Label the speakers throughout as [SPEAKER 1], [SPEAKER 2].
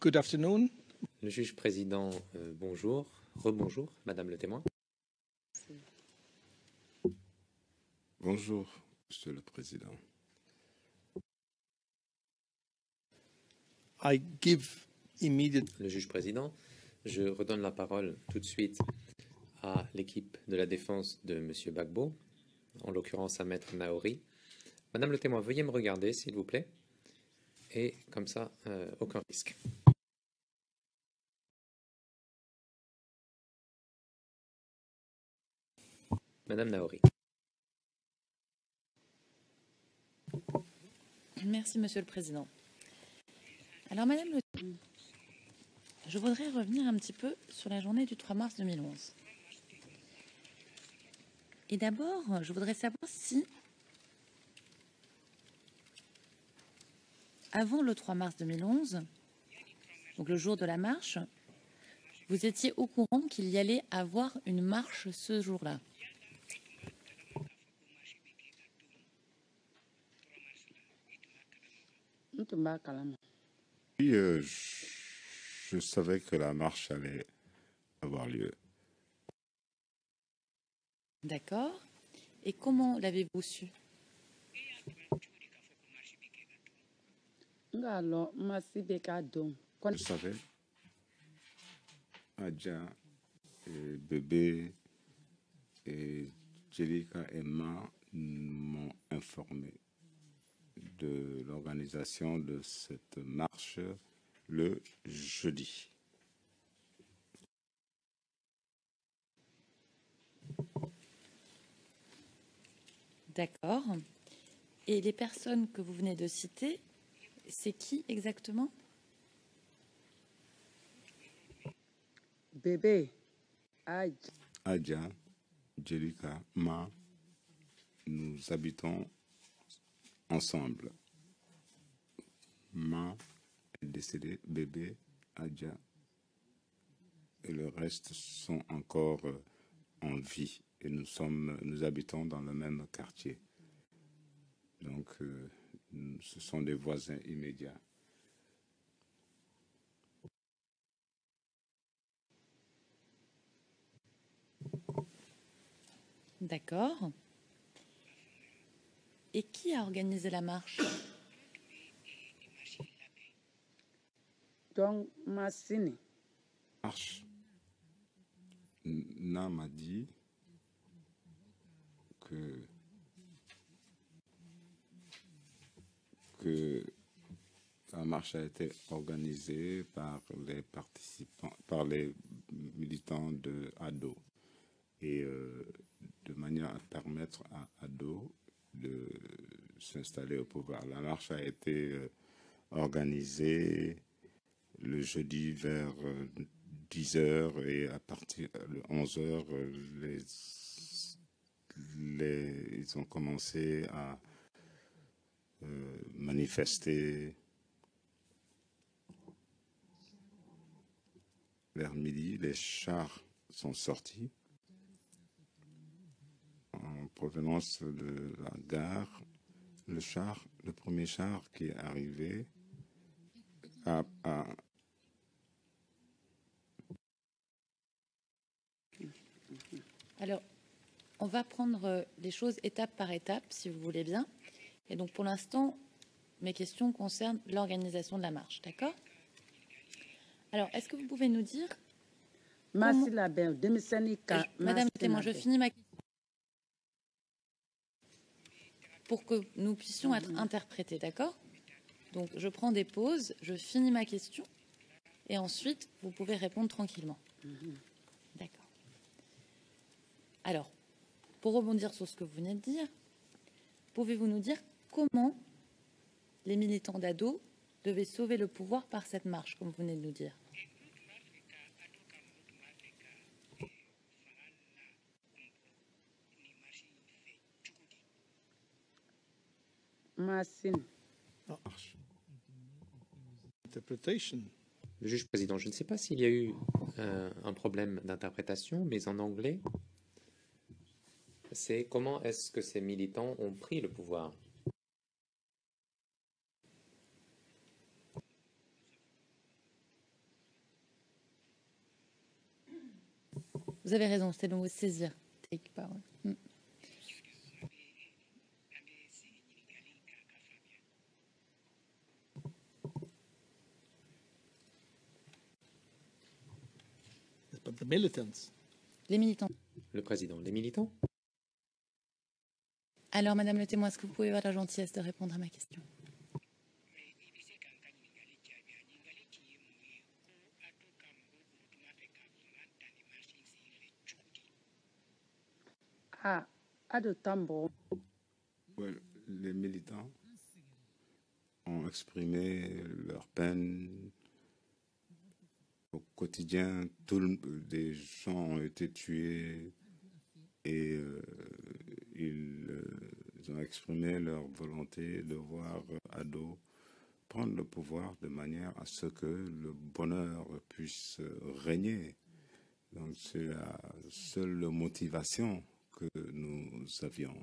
[SPEAKER 1] Good afternoon.
[SPEAKER 2] Le juge président, bonjour. Rebonjour, Madame le témoin.
[SPEAKER 3] Bonjour, Monsieur le Président.
[SPEAKER 1] I give immediate.
[SPEAKER 2] Le juge président, je redonne la parole tout de suite à l'équipe de la défense de Monsieur Gbagbo, en l'occurrence à Maître Naori. Madame le témoin, veuillez me regarder, s'il vous plaît. Et comme ça, aucun risque. Madame Naori.
[SPEAKER 4] Merci, Monsieur le Président. Alors, Madame le... Je voudrais revenir un petit peu sur la journée du 3 mars 2011. Et d'abord, je voudrais savoir si, avant le 3 mars 2011, donc le jour de la marche, vous étiez au courant qu'il y allait avoir une marche ce jour-là.
[SPEAKER 3] Oui, je savais que la marche allait avoir lieu.
[SPEAKER 4] D'accord. Et comment l'avez-vous su?
[SPEAKER 3] Je savais. Adja et Bébé et Jelika et Ma m'ont informé de l'organisation de cette marche le jeudi.
[SPEAKER 4] D'accord. Et les personnes que vous venez de citer, c'est qui exactement?
[SPEAKER 5] Bébé,
[SPEAKER 3] Adja, Jelika, Ma, nous habitons ensemble. Ma est décédé, Bébé, Adja et le reste sont encore en vie et nous habitons dans le même quartier. Donc, ce sont des voisins immédiats.
[SPEAKER 4] D'accord. Et qui a organisé la marche?
[SPEAKER 5] donc Massini.
[SPEAKER 3] Marche. Na m'a dit que la marche a été organisée par les participants, par les militants de ADO et de manière à permettre à ADO de s'installer au pouvoir. La marche a été organisée le jeudi vers 10h et à partir de 11h, ils ont commencé à manifester. Vers midi, les chars sont sortis en provenance de la gare. Le premier char qui est arrivé a
[SPEAKER 4] Alors, on va prendre les choses étape par étape, si vous voulez bien. Et donc, pour l'instant, mes questions concernent l'organisation de la marche, d'accord? Alors, est-ce que vous pouvez nous dire...
[SPEAKER 5] Madame
[SPEAKER 4] Madame le témoin, je finis ma question. Pour que nous puissions être interprétés, d'accord? Donc, je prends des pauses, je finis ma question, et ensuite, vous pouvez répondre tranquillement. D'accord. Alors, pour rebondir sur ce que vous venez de dire, pouvez-vous nous dire comment les militants d'ADO devaient sauver le pouvoir par cette marche, comme vous venez de nous dire?
[SPEAKER 5] Massini.
[SPEAKER 1] Interpretation.
[SPEAKER 2] Le juge président, je ne sais pas s'il y a eu un problème d'interprétation, mais en anglais, c'est comment est-ce que ces militants ont pris le pouvoir?
[SPEAKER 4] Vous avez raison, c'est le mot saisir. Take power.
[SPEAKER 1] But the militants.
[SPEAKER 4] Les militants.
[SPEAKER 2] Le président, les militants?
[SPEAKER 4] Alors, Madame le témoin, est-ce que vous pouvez avoir la gentillesse de répondre à ma question?
[SPEAKER 5] Ah, Ado Tambo.
[SPEAKER 3] Ouais, les militants ont exprimé leur peine au quotidien. Des gens ont été tués et ils ont exprimé leur volonté de voir Ado prendre le pouvoir de manière à ce que le bonheur puisse régner. Donc c'est la seule motivation que nous avions.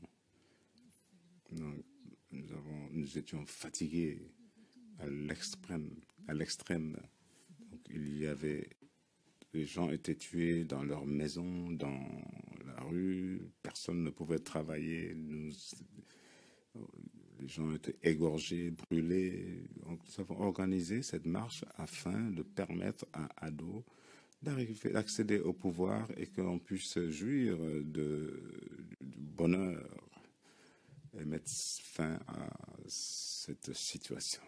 [SPEAKER 3] Donc, nous étions fatigués à l'extrême. Donc, les gens étaient tués dans leur maison, dans la rue, personne ne pouvait travailler, les gens étaient égorgés, brûlés. Donc, nous avons organisé cette marche afin de permettre à Ado d'accéder au pouvoir et qu'on puisse jouir du bonheur et mettre fin à cette situation.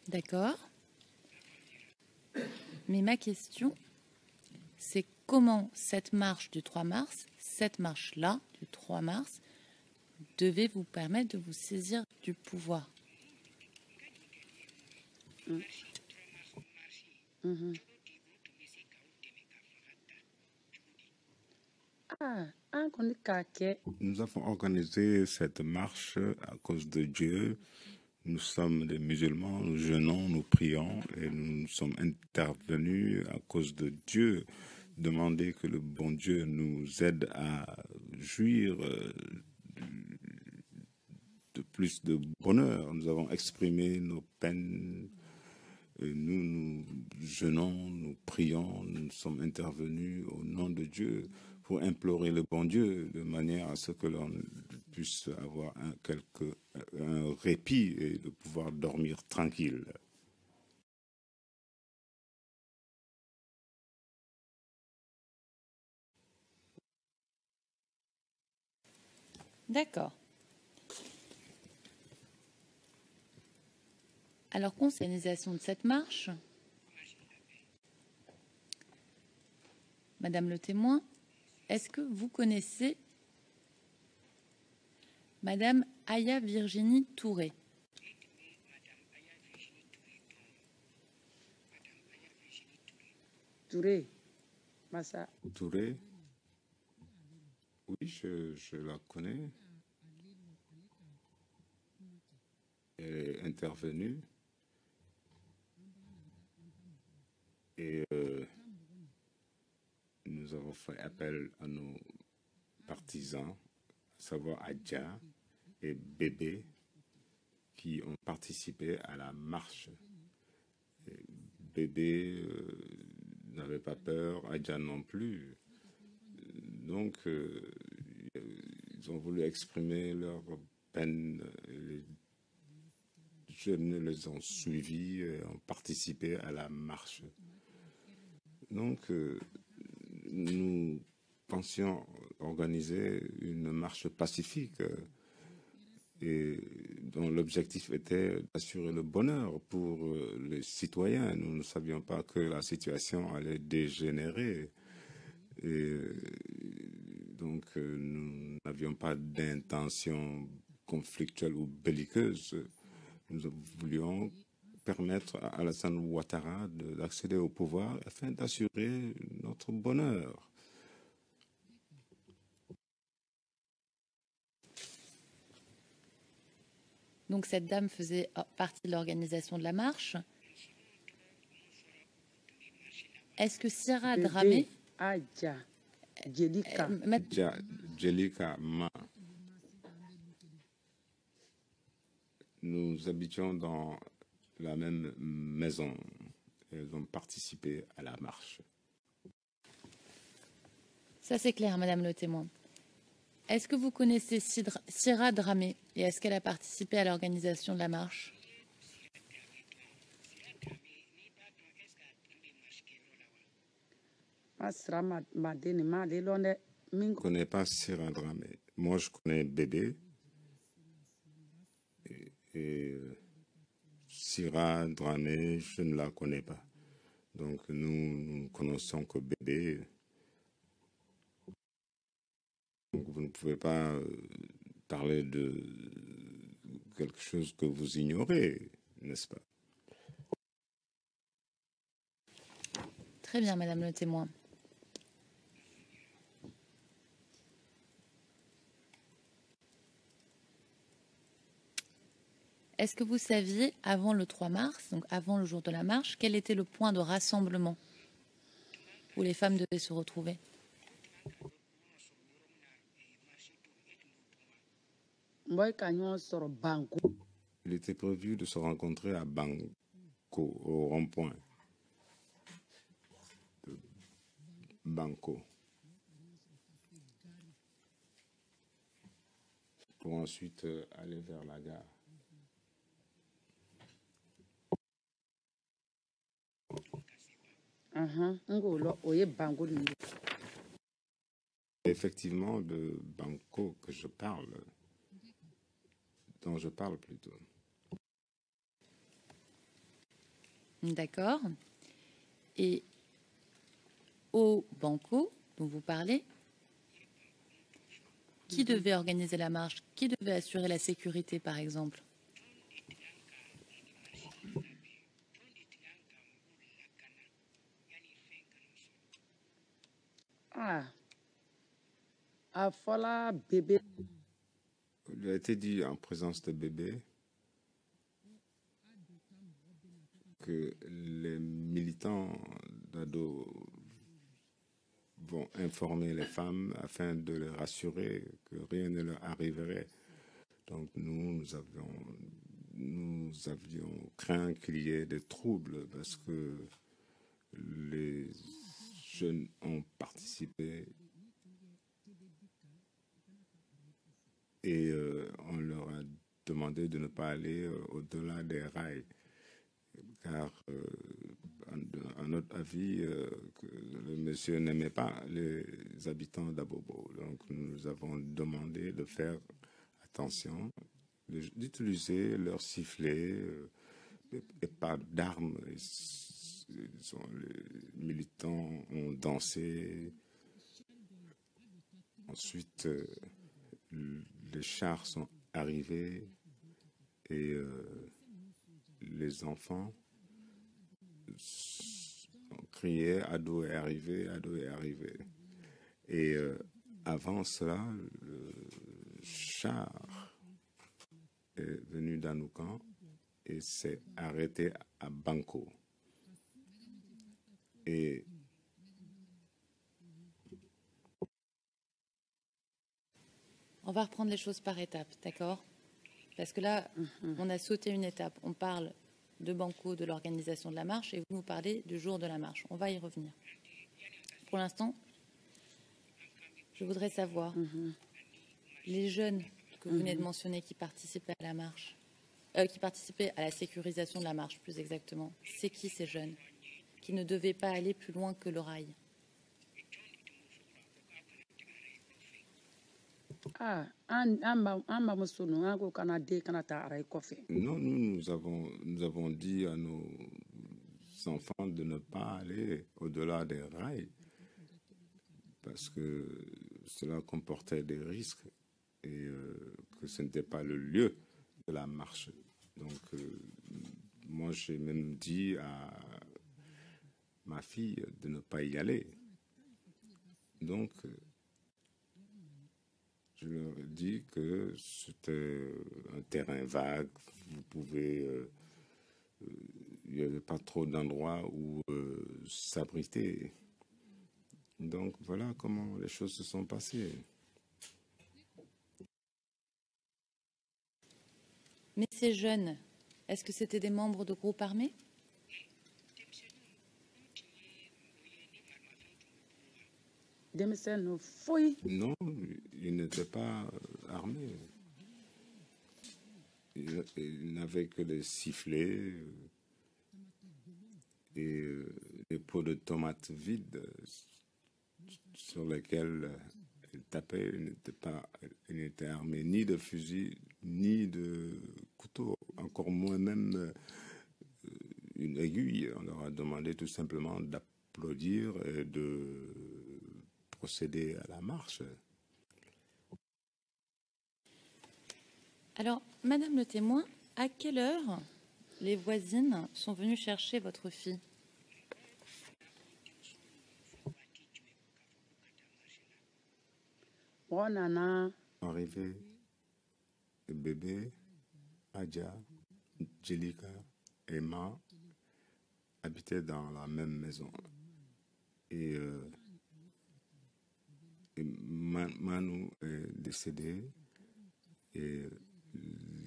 [SPEAKER 4] D'accord. Mais ma question, c'est comment cette marche du 3 mars, cette marche-là du 3 mars, devait vous permettre de vous saisir du pouvoir?
[SPEAKER 5] Ah, un qu'on est caquet.
[SPEAKER 3] Nous avons organisé cette marche à cause de Dieu. Nous sommes des musulmans, nous jeûnons, nous prions et nous sommes intervenus à cause de Dieu, demander que le bon Dieu nous aide à jouir de plus de bonheur. Nous avons exprimé nos peines, et nous jeûnons, nous prions, nous sommes intervenus au nom de Dieu pour implorer le bon Dieu de manière à ce que l'on puisse avoir un répit et de pouvoir dormir tranquille.
[SPEAKER 4] D'accord. Alors, concernant l'organisation de cette marche, Madame le témoin, est-ce que vous connaissez Madame Aya Virginie Touré?
[SPEAKER 5] Touré. Massa.
[SPEAKER 3] Touré, oui, je la connais. Elle est intervenue et nous avons fait appel à nos partisans, à savoir Adja et Bébé, qui ont participé à la marche. Et Bébé n'avait pas peur, Adja non plus. Donc, ils ont voulu exprimer leur peine. Les jeunes les ont suivis et ont participé à la marche. Donc, nous pensions organiser une marche pacifique et dont l'objectif était d'assurer le bonheur pour les citoyens. Nous ne savions pas que la situation allait dégénérer. Et donc, nous n'avions pas d'intention conflictuelle ou belliqueuse. Nous voulions permettre à Alassane Ouattara d'accéder au pouvoir afin d'assurer notre bonheur.
[SPEAKER 4] Donc cette dame faisait partie de l'organisation de la marche. Est-ce que Sierra Dramé...
[SPEAKER 5] Adja. Jelika.
[SPEAKER 3] Jelika Ma. Nous habitions dans la même maison. Elles ont participé à la marche.
[SPEAKER 4] Ça, c'est clair, Madame le témoin. Est-ce que vous connaissez Syrah Dramé et est-ce qu'elle a participé à l'organisation de la marche?
[SPEAKER 5] Masra Madeni Malilonde
[SPEAKER 3] Je ne connais pas Syrah Dramé. Moi, je connais Bébé. Et Syrah Dramé, je ne la connais pas. Donc, nous ne connaissons que Bébé. Donc, vous ne pouvez pas parler de quelque chose que vous ignorez, n'est-ce pas?
[SPEAKER 4] Très bien, Madame le témoin. Est-ce que vous saviez, avant le 3 mars, donc avant le jour de la marche, quel était le point de rassemblement où les femmes devaient se retrouver?
[SPEAKER 5] Moi, quand on sort Banco,
[SPEAKER 3] Il était prévu de se rencontrer à Banco, au rond-point de Banco, pour ensuite aller vers la gare.
[SPEAKER 5] Ngolo, oye Banco ni.
[SPEAKER 3] Effectivement, de Banco que je parle, dont je parle plutôt.
[SPEAKER 4] D'accord. Et au Banco, dont vous parlez, qui devait organiser la marche? Qui devait assurer la sécurité, par exemple?
[SPEAKER 5] Ah, Afola Bébé,
[SPEAKER 3] Il a été dit en présence de Bébé que les militants d'ADO vont informer les femmes afin de les rassurer que rien ne leur arriverait. Donc nous avions craint qu'il y ait des troubles parce que les jeunes ont participé et on leur a demandé de ne pas aller au-delà des rails, car à notre avis, le monsieur n'aimait pas les habitants d'Abobo. Donc nous avons demandé de faire attention, d'utiliser leur sifflet et pas d'armes. Les militants ont dansé. Ensuite, les chars sont arrivés et les enfants ont crié « Ado est arrivé, Ado est arrivé ». Et avant cela, le char est venu d'Anoukan et s'est arrêté à Banco. Et
[SPEAKER 4] On va reprendre les choses par étapes, d'accord? Parce que là, on a sauté une étape. On parle de Banco, de l'organisation de la marche, et vous nous parlez du jour de la marche. On va y revenir. Pour l'instant, je voudrais savoir, les jeunes que vous venez de mentionner qui participaient à la marche, qui participaient à la sécurisation de la marche, plus exactement, c'est qui ces jeunes qui ne devaient pas aller plus loin que le rail?
[SPEAKER 5] Ah, Amba Moussonou, Ango Canadé, Canada, Araïkofe.
[SPEAKER 3] non, nous avons dit à nos enfants de ne pas aller au-delà des rails parce que cela comportait des risques et que ce n'était pas le lieu de la marche. Donc, moi, j'ai même dit à ma fille de ne pas y aller. Donc, je leur ai dit que c'était un terrain vague, vous pouvez... il n'y avait pas trop d'endroits où s'abriter. Donc, voilà comment les choses se sont passées.
[SPEAKER 4] Mais ces jeunes, est-ce que c'était des membres de groupes armés?
[SPEAKER 5] denmisɛnnin foyi.
[SPEAKER 3] Non, il n'était pas armé. Il n'avait que les sifflets et des pots de tomates vides sur lesquels il tapait. Il n'était armé ni de fusil, ni de couteau, encore moins même une aiguille. On leur a demandé tout simplement d'applaudir et de procéder à la marche.
[SPEAKER 4] Alors, Madame le témoin, à quelle heure les voisines sont venues chercher votre fille?
[SPEAKER 5] Mɔgɔ nana
[SPEAKER 3] Arrivé, le bébé, Adja, Jelika, Emma habitaient dans la même maison. Et Manu est décédé et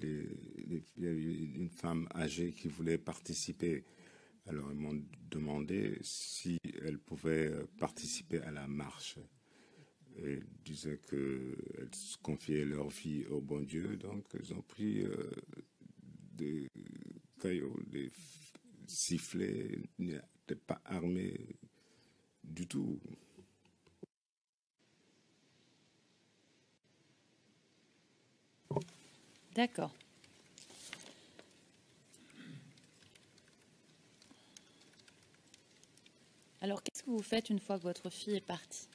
[SPEAKER 3] il y a eu une femme âgée qui voulait participer. Alors ils m'ont demandé si elle pouvait participer à la marche. Et disaient qu'elles confiaient leur vie au bon Dieu, donc ils ont pris des cailloux, des sifflets, ils n'étaient pas armés du tout.
[SPEAKER 4] D'accord. Alors, qu'est-ce que vous faites une fois que votre fille est partie?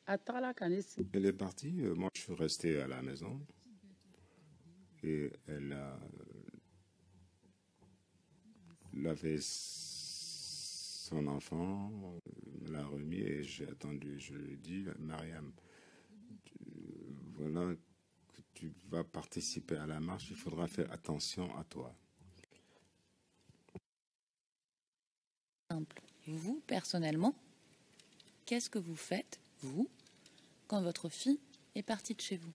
[SPEAKER 5] a tagala ka ne sigi.
[SPEAKER 3] Elle est partie, moi je suis resté à la maison et elle avait son enfant, me l'a remis et j'ai attendu. Je lui ai dit, Mariam, voilà que tu vas participer à la marche, il faudra faire attention à toi.
[SPEAKER 4] Simple. Vous, personnellement, qu'est-ce que vous faites, vous, quand votre fille est partie de chez vous?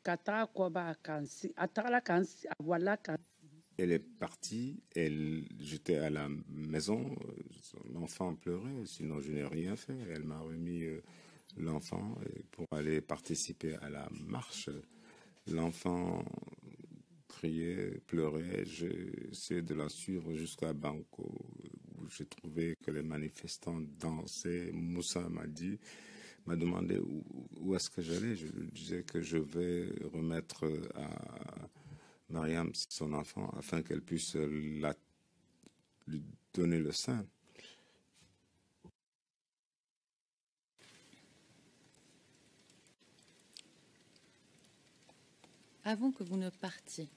[SPEAKER 5] Ka taga kɔba kan si a tagala kan si a wala kan.
[SPEAKER 3] Elle est partie, j'étais à la maison, son enfant pleurait, sinon je n'ai rien fait. Elle m'a remis l'enfant pour aller participer à la marche. L'enfant criait, pleurait, j'ai essayé de la suivre jusqu'à Banco, où j'ai trouvé que les manifestants dansaient. Moussa m'a demandé où est-ce que j'allais. Je lui disais que je vais remettre à Mariam son enfant afin qu'elle puisse lui donner le sein.
[SPEAKER 4] Avant que vous ne partiez,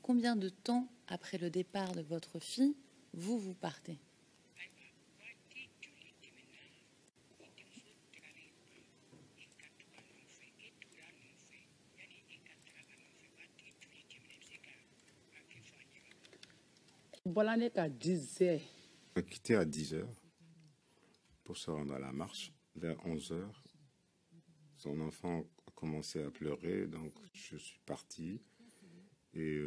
[SPEAKER 4] combien de temps après le départ de votre fille, vous partez?
[SPEAKER 5] Bɔla ne ka 10 heures.
[SPEAKER 3] On a quitté à 10 heures pour se rendre à la marche. Vers 11 heures, son enfant a commencé à pleurer, donc je suis parti. Et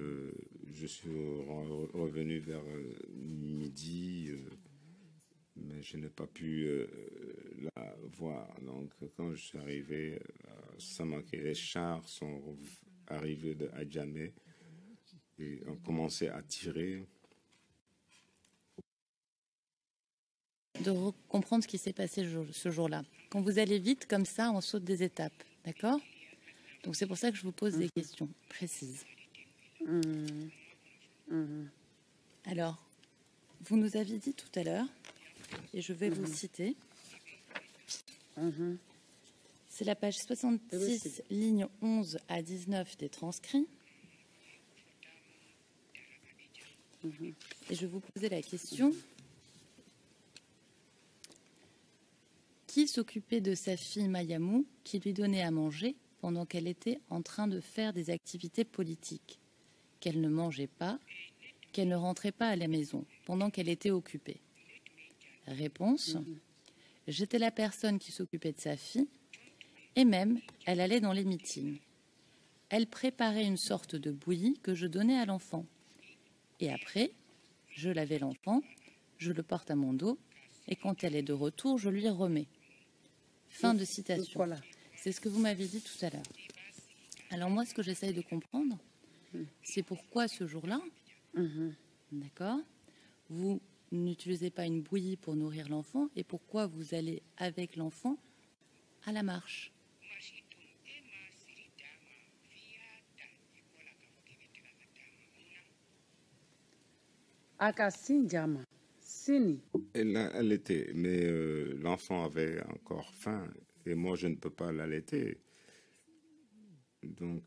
[SPEAKER 3] je suis revenu vers midi, mais je n'ai pas pu la voir. Donc quand je suis arrivé à Samake, les chars sont arrivés de Adjamé et ont commencé à tirer.
[SPEAKER 4] De comprendre ce qui s'est passé ce jour-là. Quand vous allez vite, comme ça, on saute des étapes. D'accord? Donc c'est pour ça que je vous pose des questions précises. Alors, vous nous avez dit tout à l'heure, et je vais vous citer, c'est la page 66, ligne 11 à 19 des transcrits. Et je vais vous poser la question. Qui s'occupait de sa fille Mayamou, qui lui donnait à manger pendant qu'elle était en train de faire des activités politiques, qu'elle ne mangeait pas qu'elle ne rentrait pas à la maison pendant qu'elle était occupée. Réponse, j'étais la personne qui s'occupait de sa fille et même elle allait dans les meetings. Elle préparait une sorte de bouillie que je donnais à l'enfant. Et après, je lavais l'enfant, je le porte à mon dos et quand elle est de retour, je lui remets. Fin de citation.
[SPEAKER 5] Voilà.
[SPEAKER 4] C'est ce que vous m'avez dit tout à l'heure. Alors moi, ce que j'essaye de comprendre, c'est pourquoi ce jour-là, d'accord, vous n'utilisez pas une bouillie pour nourrir l'enfant et pourquoi vous allez avec l'enfant à la marche.
[SPEAKER 5] Aka Sinjama, Sini.
[SPEAKER 3] Elle était, mais l'enfant avait encore faim et moi je ne peux pas l'allaiter. Donc,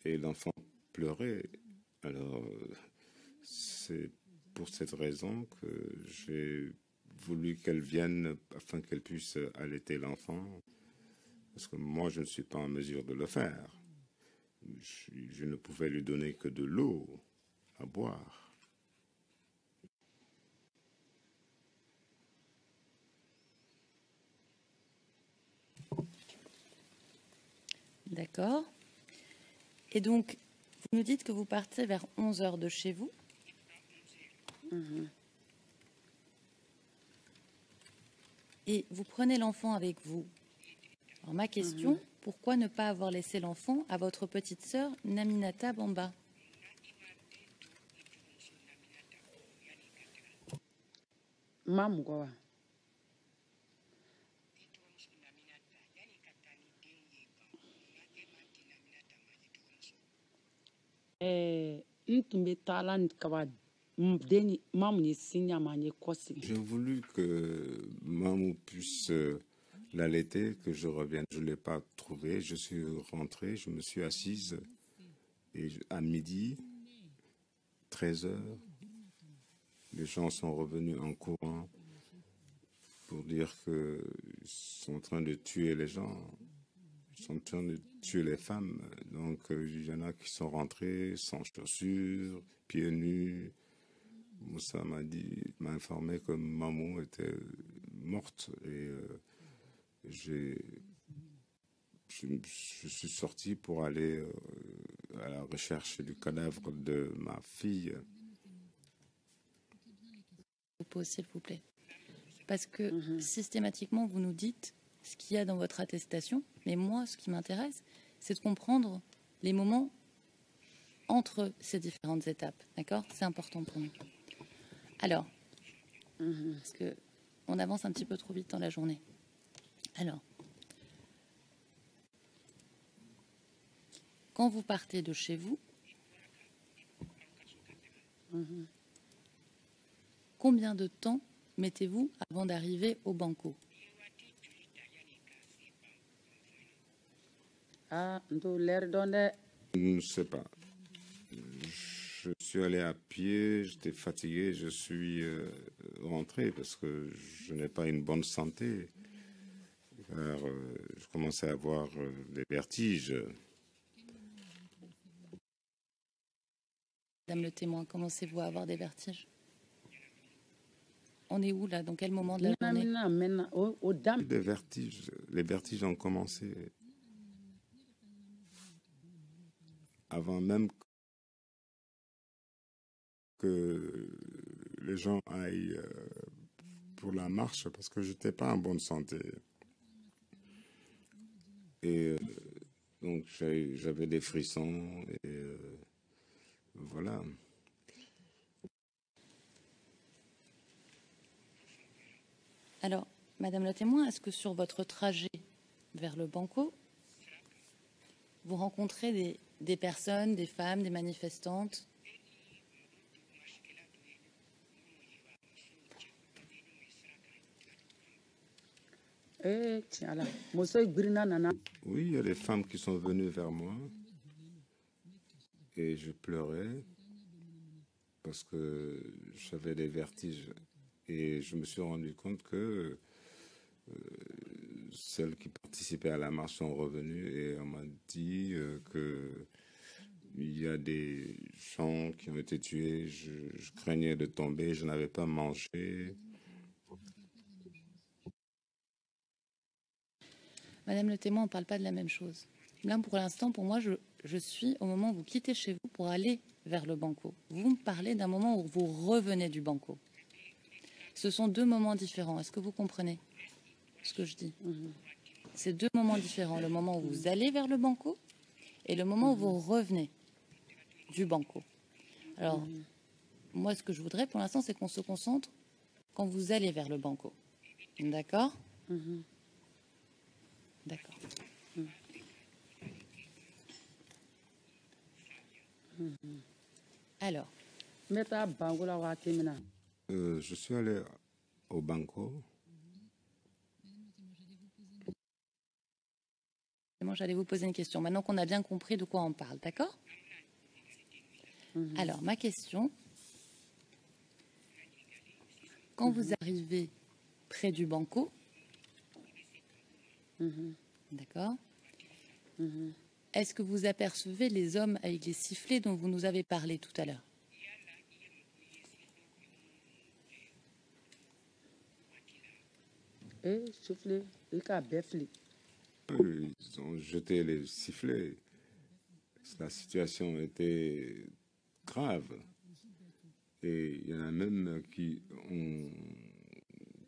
[SPEAKER 3] et l'enfant pleurait. Alors, c'est pour cette raison que j'ai voulu qu'elle vienne afin qu'elle puisse allaiter l'enfant. Parce que moi, je ne suis pas en mesure de le faire. Je ne pouvais lui donner que de l'eau à boire.
[SPEAKER 4] D'accord. Et donc, vous nous dites que vous partez vers 11 heures de chez vous. Et vous prenez l'enfant avec vous. Alors, ma question, pourquoi ne pas avoir laissé l'enfant à votre petite sœur Naminata Bamba?
[SPEAKER 5] Mamugwa. N tun bɛ taala ni kaba den ni mamu ni Sinjama ye kɔsigi.
[SPEAKER 3] J'ai voulu que Mamou puisse l'allaiter, que je revienne. Je ne l'ai pas trouvé. Je suis rentré, je me suis assise. Et à midi, 13 heures, les gens sont revenus en courant pour dire qu'ils sont en train de tuer les gens. Ils sont en train de tuer les femmes. Donc, il y en a qui sont rentrés sans chaussures, pieds nus. Moussa m'a informé que maman était morte et je suis sorti pour aller à la recherche du cadavre de ma fille.
[SPEAKER 4] Vous pose, s'il vous plaît. Parce que systématiquement, vous nous dites ce qu'il y a dans votre attestation, mais moi, ce qui m'intéresse, c'est de comprendre les moments entre ces différentes étapes. D'accord? C'est important pour nous. Alors, parce que on avance un petit peu trop vite dans la journée. Alors, quand vous partez de chez vous, combien de temps mettez-vous avant d'arriver au banco?
[SPEAKER 5] Ah, ndo l'air donné.
[SPEAKER 3] Je ne sais pas. Je suis allé à pied, j'étais fatigué, je suis rentré parce que je n'ai pas une bonne santé. Car je commençais à avoir des vertiges.
[SPEAKER 4] Madame le témoin, commencez-vous à avoir des vertiges? On est où là? Dans quel moment de la journée?
[SPEAKER 5] Namina mena o dam.
[SPEAKER 3] Des vertiges. Les vertiges ont commencé avant même que les gens aillent pour la marche parce que j'étais pas en bonne santé. Et donc j'avais des frissons et voilà.
[SPEAKER 4] Alors, Madame la témoin, est-ce que sur votre trajet vers le banco, vous rencontrez des personnes, des femmes, des manifestantes?
[SPEAKER 5] Tiens là, Mosso Brina Nana.
[SPEAKER 3] Oui, il y a des femmes qui sont venues vers moi et je pleurais parce que j'avais des vertiges. Et je me suis rendu compte que celles qui participaient à la marche sont revenues et on m'a dit qu'il il y a des gens qui ont été tués, je craignais de tomber, je n'avais pas mangé.
[SPEAKER 4] Madame le témoin, on ne parle pas de la même chose. Là, pour l'instant, pour moi, je suis au moment où vous quittez chez vous pour aller vers le banco. Vous me parlez d'un moment où vous revenez du banco. Ce sont deux moments différents. Est-ce que vous comprenez ce que je dis? C'est deux moments différents. Le moment où vous allez vers le banco et le moment où vous revenez du banco. Alors, moi, ce que je voudrais pour l'instant, c'est qu'on se concentre quand vous allez vers le banco. D'accord? D'accord. Alors,
[SPEAKER 5] n bɛ taa banko la waati min na
[SPEAKER 3] Je suis allé au banco.
[SPEAKER 4] moi, j'allais vous poser une question. Maintenant qu'on a bien compris de quoi on parle, d'accord? Alors, ma question, quand vous arrivez près du banco, d'accord, est-ce que vous apercevez les hommes avec les sifflets dont vous nous avez parlé tout à l'heure?
[SPEAKER 5] sufle i k'a bɛɛ fili
[SPEAKER 3] Ils ont jeté les sifflets. La situation était grave. Et il y en a même qui ont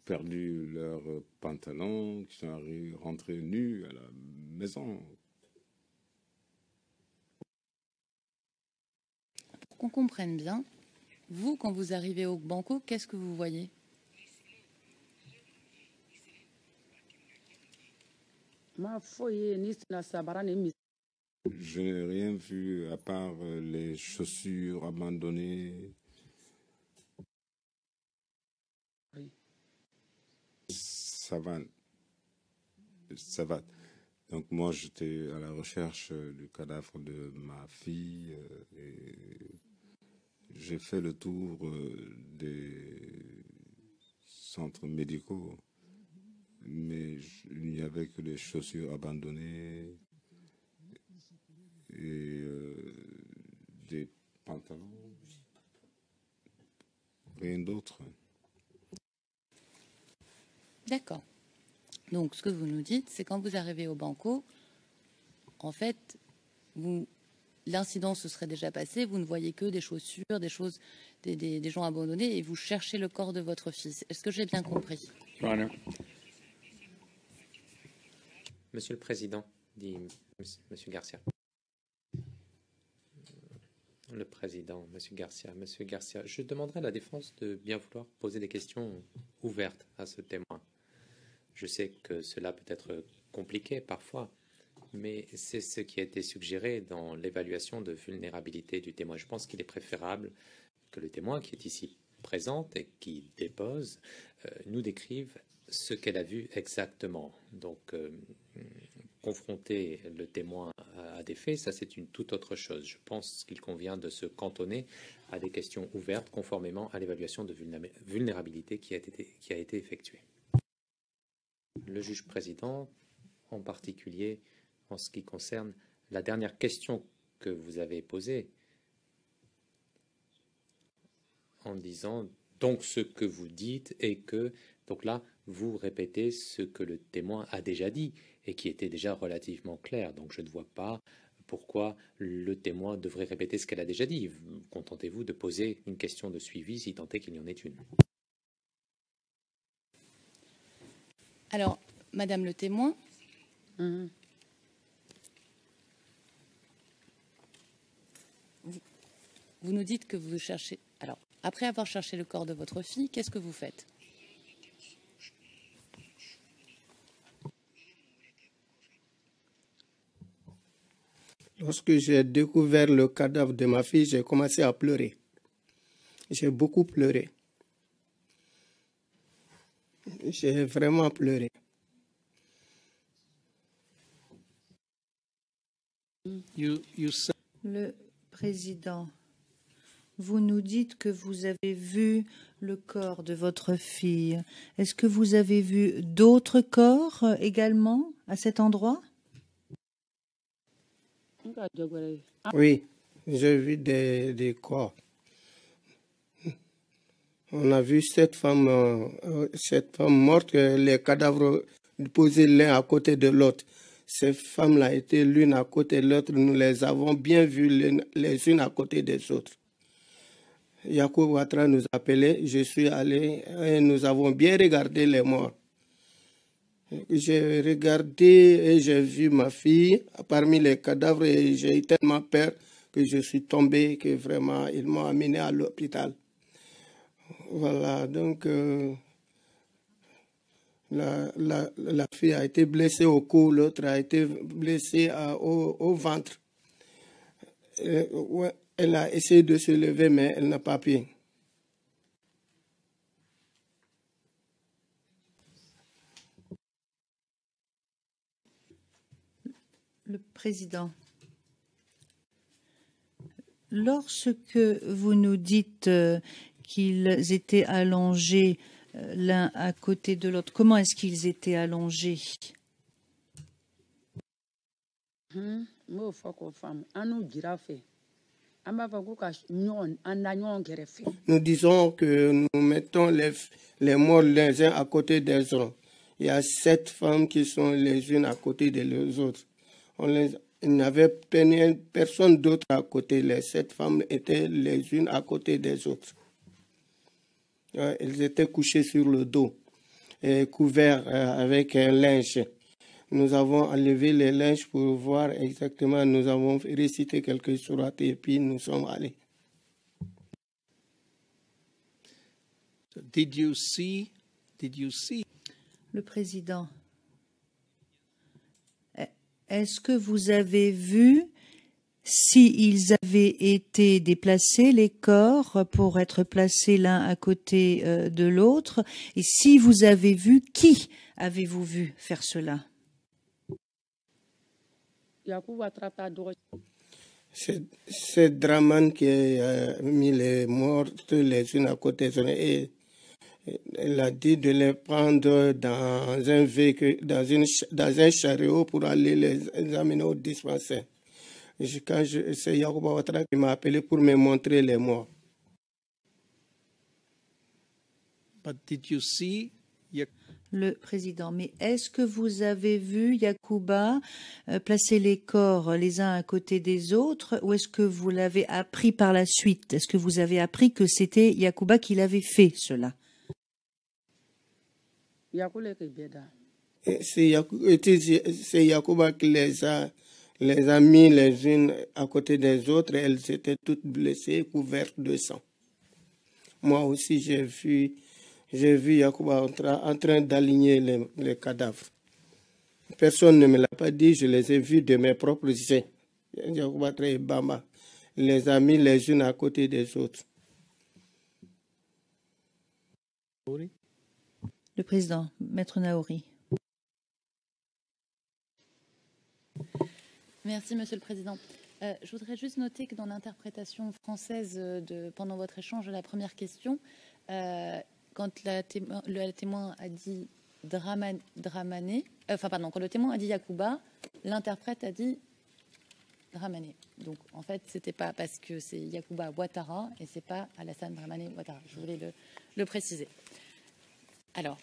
[SPEAKER 3] perdu leurs pantalons, qui sont rentrés nus à la maison.
[SPEAKER 4] Pour qu'on comprenne bien, vous, quand vous arrivez au banco, qu'est-ce que vous voyez?
[SPEAKER 5] ma foyi ye ni sina sabara ni mis
[SPEAKER 3] Je n'ai rien vu à part les chaussures abandonnées. Savane. Donc moi, j'étais à la recherche du cadavre de ma fille et j'ai fait le tour des centres médicaux, mais il n'y avait que des chaussures abandonnées et des pantalons, rien d'autre.
[SPEAKER 4] D'accord. Donc, ce que vous nous dites, c'est quand vous arrivez au banco, en fait, l'incident se serait déjà passé, vous ne voyez que des chaussures, des choses, des gens abandonnés, et vous cherchez le corps de votre fils. Est-ce que j'ai bien compris?
[SPEAKER 2] Monsieur le Président, dit Monsieur Garcia. Le Président, Monsieur Garcia, je demanderai à la défense de bien vouloir poser des questions ouvertes à ce témoin. Je sais que cela peut être compliqué parfois, mais c'est ce qui a été suggéré dans l'évaluation de vulnérabilité du témoin. Je pense qu'il est préférable que le témoin qui est ici présente et qui dépose nous décrive ce qu'elle a vu exactement. Donc, confronter le témoin à des faits, ça c'est une toute autre chose. Je pense qu'il convient de se cantonner à des questions ouvertes conformément à l'évaluation de vulnérabilité qui a été effectuée. Le juge président, en particulier en ce qui concerne la dernière question que vous avez posée, en disant donc ce que vous dites et que, donc là, vous répétez ce que le témoin a déjà dit et qui était déjà relativement clair. Donc je ne vois pas pourquoi le témoin devrait répéter ce qu'elle a déjà dit. Contentez-vous de poser une question de suivi si tant est qu'il y en ait une.
[SPEAKER 4] Alors, Madame le témoin, vous nous dites que vous cherchez... Alors, après avoir cherché le corps de votre fille, qu'est-ce que vous faites?
[SPEAKER 6] Lorsque j'ai découvert le cadavre de ma fille, j'ai commencé à pleurer. J'ai beaucoup pleuré. J'ai vraiment pleuré.
[SPEAKER 7] Le président, vous nous dites que vous avez vu le corps de votre fille. Est-ce que vous avez vu d'autres corps également à cet endroit?
[SPEAKER 6] Oui, J'ai vu des corps. On a vu cette femme morte, les cadavres posés l'un à côté de l'autre. Ces femmes-là étaient l'une à côté de l'autre. Nous les avons bien vues les unes à côté des autres. Yacoub Ouattara nous appelait, je suis allé et nous avons bien regardé les morts. J'ai regardé et j'ai vu ma fille parmi les cadavres et j'ai eu tellement peur que je suis tombé, que vraiment ils m'ont amené à l'hôpital. Voilà, donc la fille a été blessée au cou, l'autre a été blessée au ventre. Ouais, elle a essayé de se lever, mais elle n'a pas pu.
[SPEAKER 7] Le président, lorsque vous nous dites qu'ils étaient allongés l'un à côté de l'autre, comment est-ce qu'ils étaient allongés?
[SPEAKER 5] M'o fɔ k'o faamu an n'u jira fɛ an b'a fɔ ko ka ɲɔgɔn an da ɲɔgɔn kɛrɛfɛ.
[SPEAKER 6] Nous disons que nous mettons les morts les uns à côté des autres. Il y a 7 femmes qui sont les unes à côté des autres. Il n'y avait personne d'autre à côté. Les 7 femmes étaient les unes à côté des autres. Elles étaient couchées sur le dos et couvertes avec un linge. Nous avons enlevé les linges pour voir exactement. Nous avons récité quelques sourates et puis nous sommes allés.
[SPEAKER 1] So did you see?
[SPEAKER 7] Le président, est-ce que vous avez vu s'ils avaient été déplacés, les corps, pour être placés l'un à côté de l'autre? Et si vous avez vu, qui avez-vous vu faire cela?
[SPEAKER 5] Yakubu Ouattara t'a dɔgɔ.
[SPEAKER 6] C'est Draman qui a mis les mortes les unes à côté des autres et elle a dit de les prendre dans un véhicule, dans un chariot pour aller les amener au dispensaire. C'est Yacoub Ouattara qui m'a appelé pour me montrer les morts.
[SPEAKER 1] But did you see?
[SPEAKER 7] Le président, mais est-ce que vous avez vu Yacouba placer les corps les uns à côté des autres ou est-ce que vous l'avez appris par la suite? Est-ce que vous avez appris que c'était Yacouba qui l'avait fait cela?
[SPEAKER 5] Yakule ke bɛɛ da.
[SPEAKER 6] C'est Yacouba qui les a mis les unes à côté des autres. Elles étaient toutes blessées, couvertes de sang. Moi aussi, j'ai vu Yacouba en train d'aligner les cadavres. Personne ne me l'a pas dit, je les ai vus de mes propres yeux. Yacouba et Bamba les a mis les unes à côté des autres.
[SPEAKER 7] Le président, Maître Naouri.
[SPEAKER 4] Merci, Monsieur le Président. Je voudrais juste noter que dans l'interprétation française pendant votre échange de la première question, quand le témoin a dit Dramané, quand le témoin a dit Yacouba, l'interprète a dit Dramané. Donc, en fait, c'était pas parce que c'est Yacouba Ouattara et c'est pas Alassane Dramane Ouattara. Je voulais le préciser. Alors,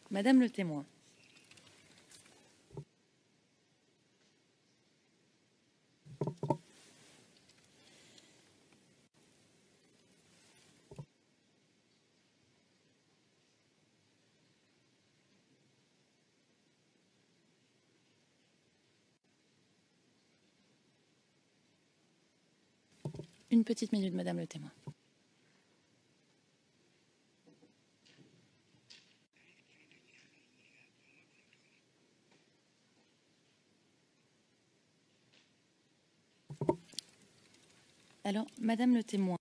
[SPEAKER 4] Madame le témoin. Une petite minute, Madame le témoin. Alors, Madame le témoin,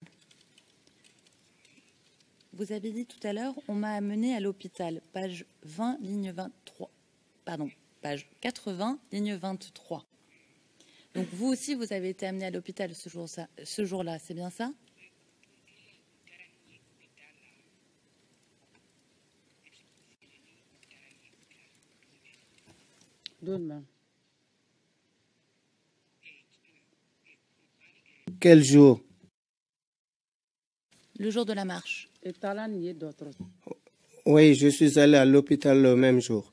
[SPEAKER 4] vous avez dit tout à l'heure, on m'a amené à l'hôpital, page 20, ligne 23. Pardon, page 80, ligne 23. Donc, vous aussi, vous avez été amené à l'hôpital ce jour-là, c'est bien ça?
[SPEAKER 5] Donne-moi.
[SPEAKER 6] Quel jour?
[SPEAKER 4] Le jour de la marche.
[SPEAKER 5] Et taala nin ye dɔgɔtɔrɔso.
[SPEAKER 6] Oui, je suis allé à l'hôpital le même jour.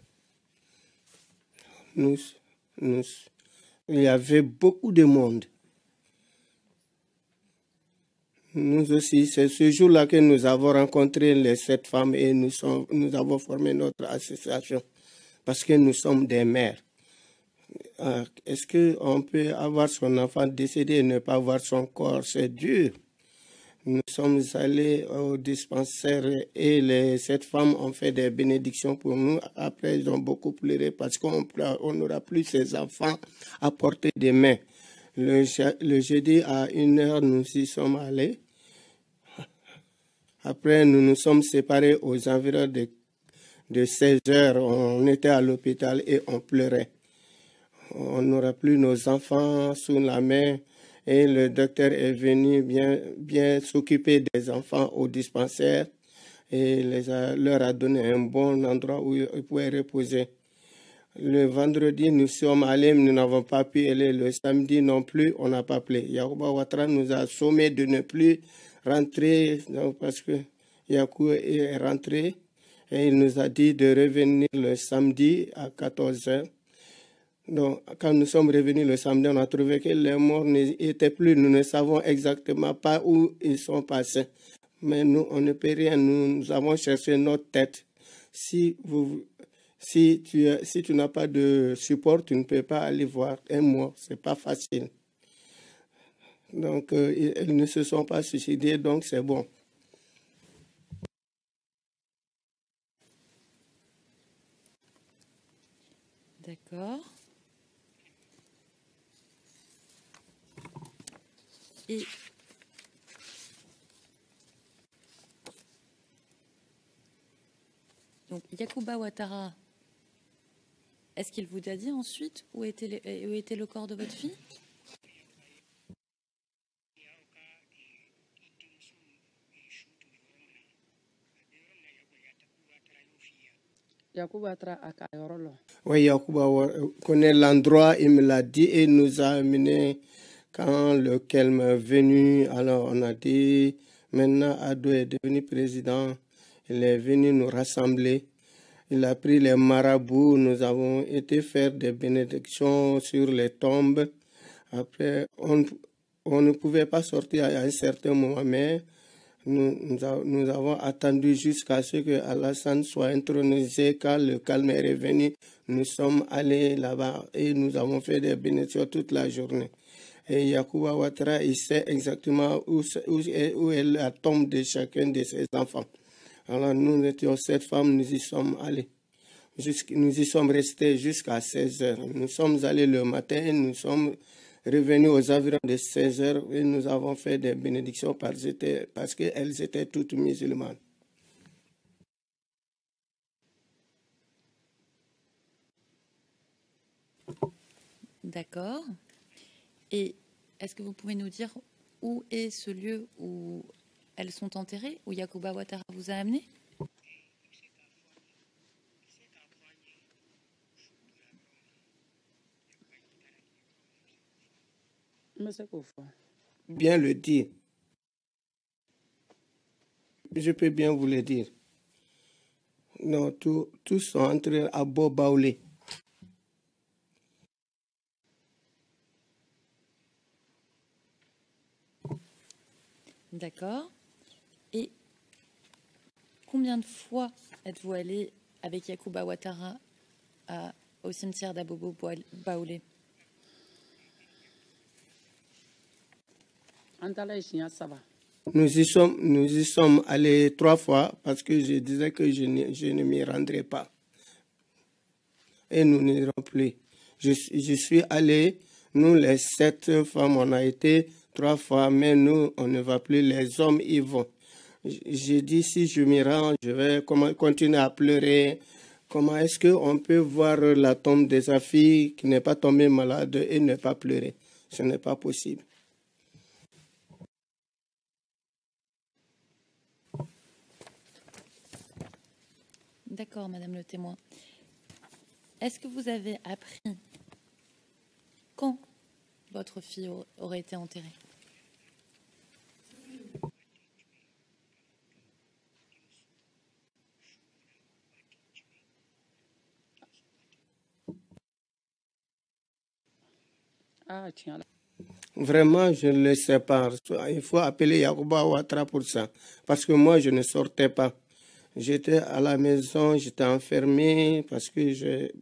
[SPEAKER 6] Il y avait beaucoup de monde. Nous aussi, c'est ce jour-là que nous avons rencontré les 7 femmes et nous avons formé notre association parce que nous sommes des mères. Est-ce qu'on peut avoir son enfant décédé et ne pas voir son corps? C'est dur. Nous sommes allés au dispensaire et les 7 femmes ont fait des bénédictions pour nous. Après, ils ont beaucoup pleuré parce qu'on n'aura plus ces enfants à portée des mains. Le jeudi à 1h, nous y sommes allés. Après, nous nous sommes séparés aux environs de 16h. On était à l'hôpital et on pleurait. On n'aura plus nos enfants sous la main. Et le docteur est venu bien s'occuper des enfants au dispensaire et leur a donné un bon endroit où ils pouvaient reposer. Le vendredi, nous sommes allés, nous n'avons pas pu aller. Le samedi non plus, on n'a pas appelé. Yacouba Ouattara nous a sommé de ne plus rentrer parce que Yakou est rentré et il nous a dit de revenir le samedi à 14h. Donc, quand nous sommes revenus le samedi, on a trouvé que les morts n'étaient plus. Nous ne savons exactement pas où ils sont passés. Mais nous, on ne peut rien. Nous avons cherché notre tête. Si tu n'as pas de support, tu ne peux pas aller voir un mort. C'est pas facile. Donc, ils ne se sont pas suicidés, donc c'est bon.
[SPEAKER 4] D'accord. Et donc, Yacouba Ouattara, est-ce qu'il vous a dit ensuite où était le corps de votre fille?
[SPEAKER 5] Yakubu Ouattara a ka yɔrɔ lɔ.
[SPEAKER 6] Oui, Yacouba connaît l'endroit, il me l'a dit et il nous a amené quand le Kelm est venu. Alors on a dit, maintenant Ado est devenu président, il est venu nous rassembler. Il a pris les marabouts, nous avons été faire des bénédictions sur les tombes. Après, on ne pouvait pas sortir à un certain moment, mais nous avons attendu jusqu'à ce que Alassane soit intronisé. Quand le calme est revenu, nous sommes allés là-bas et nous avons fait des bénédictions toute la journée. Et Yacouba Ouattara, il sait exactement où est la tombe de chacun de ses enfants. Alors nous étions 7 femmes, nous y sommes allés. Nous y sommes restés jusqu'à 16h. Nous sommes allés le matin, nous sommes revenus aux environs de 16h et nous avons fait des bénédictions parce qu'elles étaient toutes musulmanes.
[SPEAKER 4] D'accord. Et est-ce que vous pouvez nous dire où est ce lieu où elles sont enterrées, où Yacouba Ouattara vous a amené?
[SPEAKER 6] Bien le dire. Je peux bien vous le dire. Non, tous sont entrés à Bobaoulé.
[SPEAKER 4] D'accord. Et combien de fois êtes-vous allé avec Yacouba Ouattara au cimetière d'Abobo Baoulé?
[SPEAKER 6] Nous y sommes allés 3 fois parce que je disais que je ne m'y rendrai pas. Et nous n'irons plus. Je suis allé, nous les 7 femmes, on a été 3 fois, mais nous, on ne va plus, les hommes y vont. J'ai dit, si je m'y rends, je vais continuer à pleurer. Comment est-ce qu'on peut voir la tombe de sa fille qui n'est pas tombée malade et ne pas pleurer? Ce n'est pas possible.
[SPEAKER 4] D'accord, Madame le témoin. Est-ce que vous avez appris quand votre fille aurait été enterrée?
[SPEAKER 5] Ah, tiens là.
[SPEAKER 6] Vraiment, je ne le sais pas. Il faut appeler Yacouba Ouattara pour ça. Parce que moi, je ne sortais pas. J'étais à la maison, j'étais enfermé parce que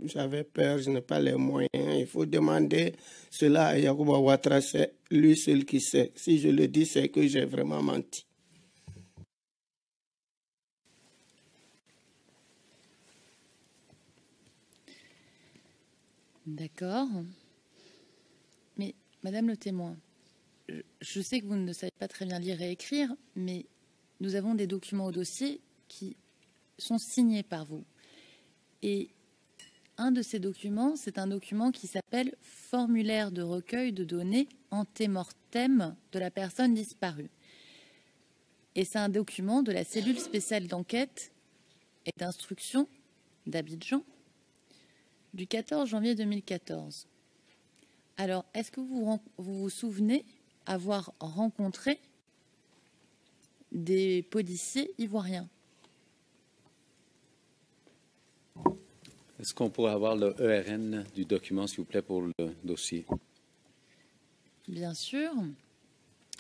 [SPEAKER 6] j'avais peur, je n'ai pas les moyens. Il faut demander cela à Yacouba Ouattara, c'est lui seul qui sait. Si je le dis, c'est que j'ai vraiment menti.
[SPEAKER 4] D'accord. Mais, Madame le témoin, je sais que vous ne savez pas très bien lire et écrire, mais nous avons des documents au dossier qui sont signés par vous. Et un de ces documents, c'est un document qui s'appelle « Formulaire de recueil de données antémortem de la personne disparue ». Et c'est un document de la cellule spéciale d'enquête et d'instruction d'Abidjan du 14 janvier 2014. Alors, est-ce que vous vous souvenez avoir rencontré des policiers ivoiriens?
[SPEAKER 8] Est-ce qu'on pourrait avoir le ERN du document, s'il vous plaît, pour le dossier? Bien
[SPEAKER 4] sûr.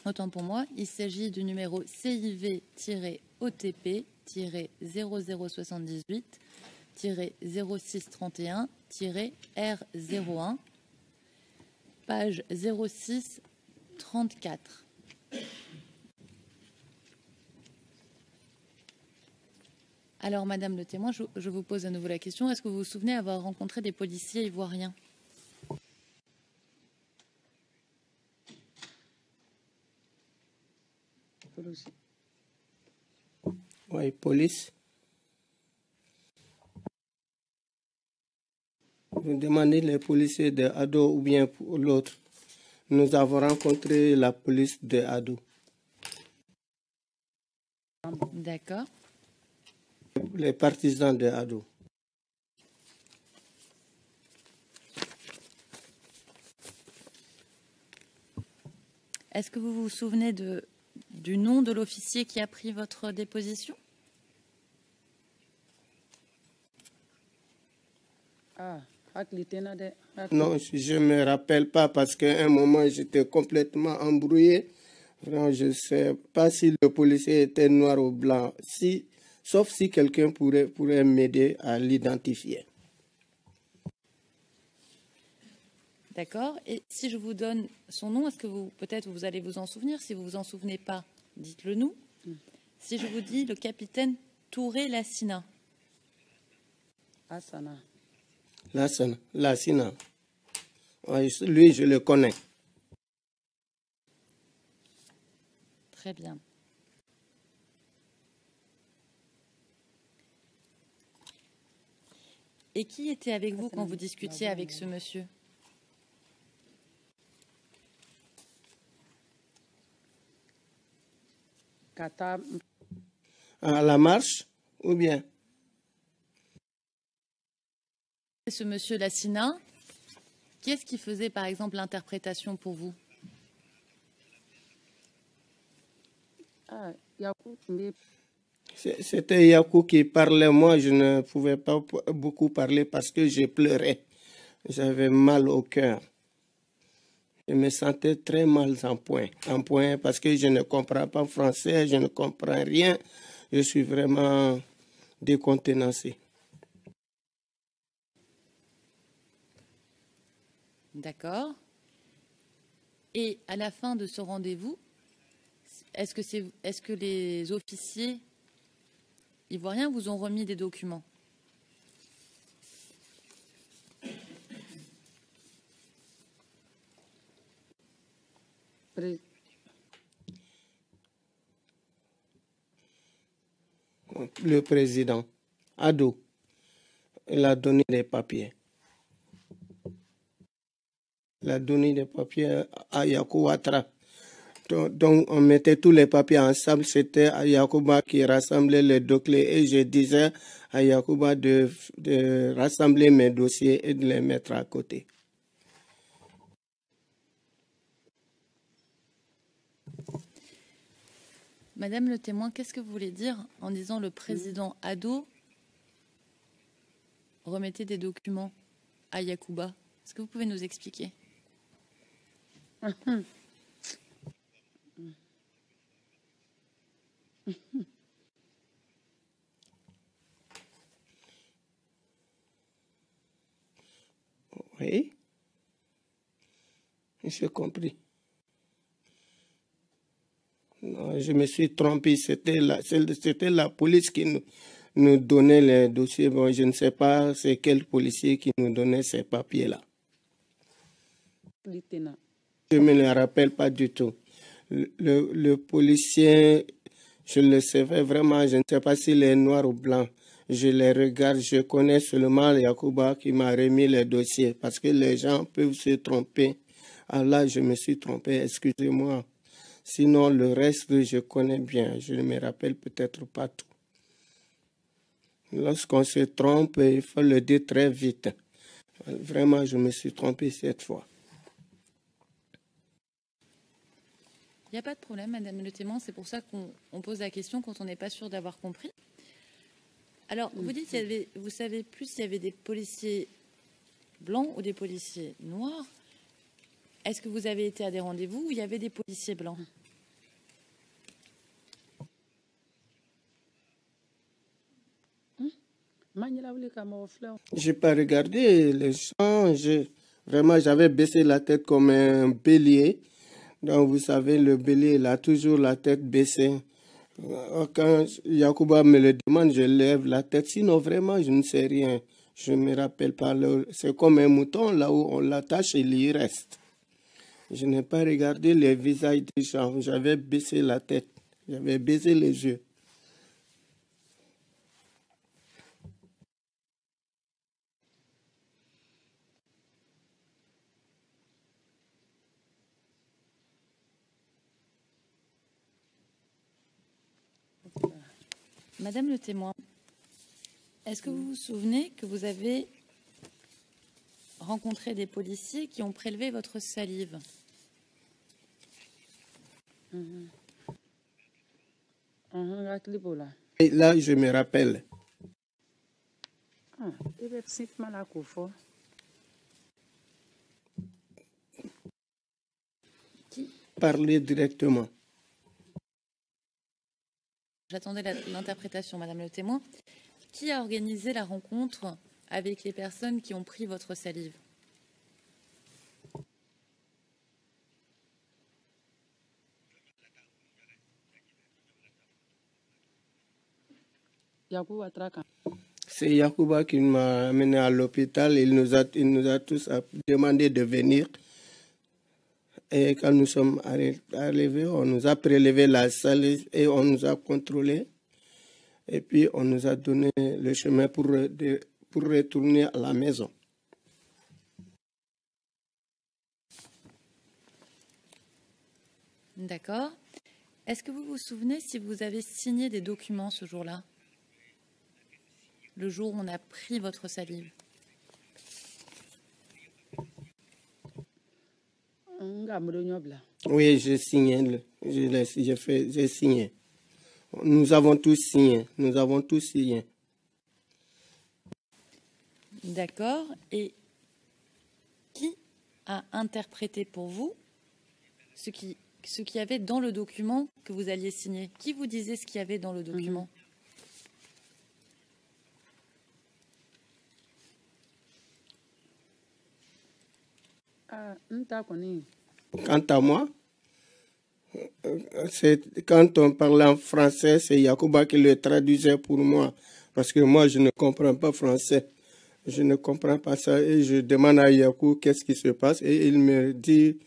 [SPEAKER 4] Autant pour moi, il s'agit du numéro CIV-OTP-0078-0631-R01, page 0634. Alors, Madame le témoin, je vous pose à nouveau la question. Est-ce que vous vous souvenez avoir rencontré des policiers ivoiriens?
[SPEAKER 6] Oui, police. Vous demandez les policiers de Ado ou bien pour l'autre. Nous avons rencontré la police de Ado.
[SPEAKER 4] D'accord.
[SPEAKER 6] Les partisans de Ado.
[SPEAKER 4] Est-ce que vous vous souvenez du nom de l'officier qui a pris votre déposition?
[SPEAKER 6] Non, je ne me rappelle pas parce qu'à un moment, j'étais complètement embrouillé. Vraiment, je ne sais pas si le policier était noir ou blanc, sauf si quelqu'un pourrait m'aider à l'identifier.
[SPEAKER 4] D'accord. Et si je vous donne son nom, est-ce que peut-être vous allez vous en souvenir? Si vous vous en souvenez pas, dites-le nous. Si je vous dis le capitaine Touré Lassina.
[SPEAKER 6] Lassina. Oui, lui, je le connais.
[SPEAKER 4] Très bien. Et qui était avec vous quand vous discutiez avec ce monsieur?
[SPEAKER 6] À la marche ou bien?
[SPEAKER 4] Ce monsieur Lassina, qui est-ce qui faisait par exemple l'interprétation pour vous?
[SPEAKER 6] C'était Yakou qui parlait. Moi, je ne pouvais pas beaucoup parler parce que je pleurais. J'avais mal au cœur. Je me sentais très mal en point parce que je ne comprends pas français, je ne comprends rien. Je suis vraiment décontenancé.
[SPEAKER 4] D'accord. Et à la fin de ce rendez-vous, est-ce que les officiers ivoiriens vous ont remis des documents?
[SPEAKER 6] Le président, Ado, il a donné des papiers. Il a donné des papiers à Yacouba Ouattara. Donc, on mettait tous les papiers ensemble. C'était à Yacouba qui rassemblait les dossiers. Et je disais à Yacouba de rassembler mes dossiers et de les mettre à côté.
[SPEAKER 4] Madame le témoin, qu'est-ce que vous voulez dire en disant le président Ado remettait des documents à Yacouba? Est-ce que vous pouvez nous expliquer?
[SPEAKER 6] Oui, j'ai compris. Non, je me suis trompé. C'était la police qui nous donnait les dossiers. Bon, je ne sais pas c'est quel policier qui nous donnait ces papiers-là. Je ne me les rappelle pas du tout. Le policier, je le savais vraiment, je ne sais pas s'il est noir ou blanc. Je les regarde, je connais seulement Yacouba qui m'a remis les dossiers parce que les gens peuvent se tromper. Ah là, je me suis trompé, excusez-moi. Sinon, le reste, je connais bien. Je ne me rappelle peut-être pas tout. Lorsqu'on se trompe, il faut le dire très vite. Vraiment, je me suis trompé cette fois.
[SPEAKER 4] Il n'y a pas de problème, Madame le témoin. C'est pour ça qu'on pose la question quand on n'est pas sûr d'avoir compris. Alors, vous dites vous savez plus s'il y avait des policiers blancs ou des policiers noirs. Est-ce que vous avez été à des rendez-vous où il y avait des policiers blancs?
[SPEAKER 6] Je n'ai pas regardé les gens. Vraiment, j'avais baissé la tête comme un bélier. Donc, vous savez, le bélier, il a toujours la tête baissée. Quand Yacouba me le demande, je lève la tête. Sinon, vraiment, je ne sais rien. Je ne me rappelle pas. C'est comme un mouton, là où on l'attache, il y reste. Je n'ai pas regardé les visages des gens. J'avais baissé la tête. J'avais baissé les yeux.
[SPEAKER 4] Madame le témoin, est-ce que vous vous souvenez que vous avez rencontré des policiers qui ont prélevé votre salive?
[SPEAKER 6] Et là, je me rappelle. Parler directement.
[SPEAKER 4] J'attendais l'interprétation, Madame le témoin. Qui a organisé la rencontre avec les personnes qui ont pris votre salive?
[SPEAKER 6] C'est Yacouba qui m'a amené à l'hôpital. Il nous a tous demandé de venir. Et quand nous sommes arrivés, on nous a prélevé la salive et on nous a contrôlé. Et puis, on nous a donné le chemin pour retourner à la maison.
[SPEAKER 4] D'accord. Est-ce que vous vous souvenez si vous avez signé des documents ce jour-là? Le jour où on a pris votre salive?
[SPEAKER 6] Oui, j'ai signé. J'ai signé. Nous avons tous signé. Nous avons tous signé.
[SPEAKER 4] D'accord. Et qui a interprété pour vous ce qu'il y avait dans le document que vous alliez signer? Qui vous disait ce qu'il y avait dans le document?
[SPEAKER 6] Quant à moi, quand on parlait en français, c'est Yacouba qui le traduisait pour moi. Parce que moi, je ne comprends pas français. Je ne comprends pas ça. Et je demande à Yakou qu'est-ce qui se passe. Et il me dit,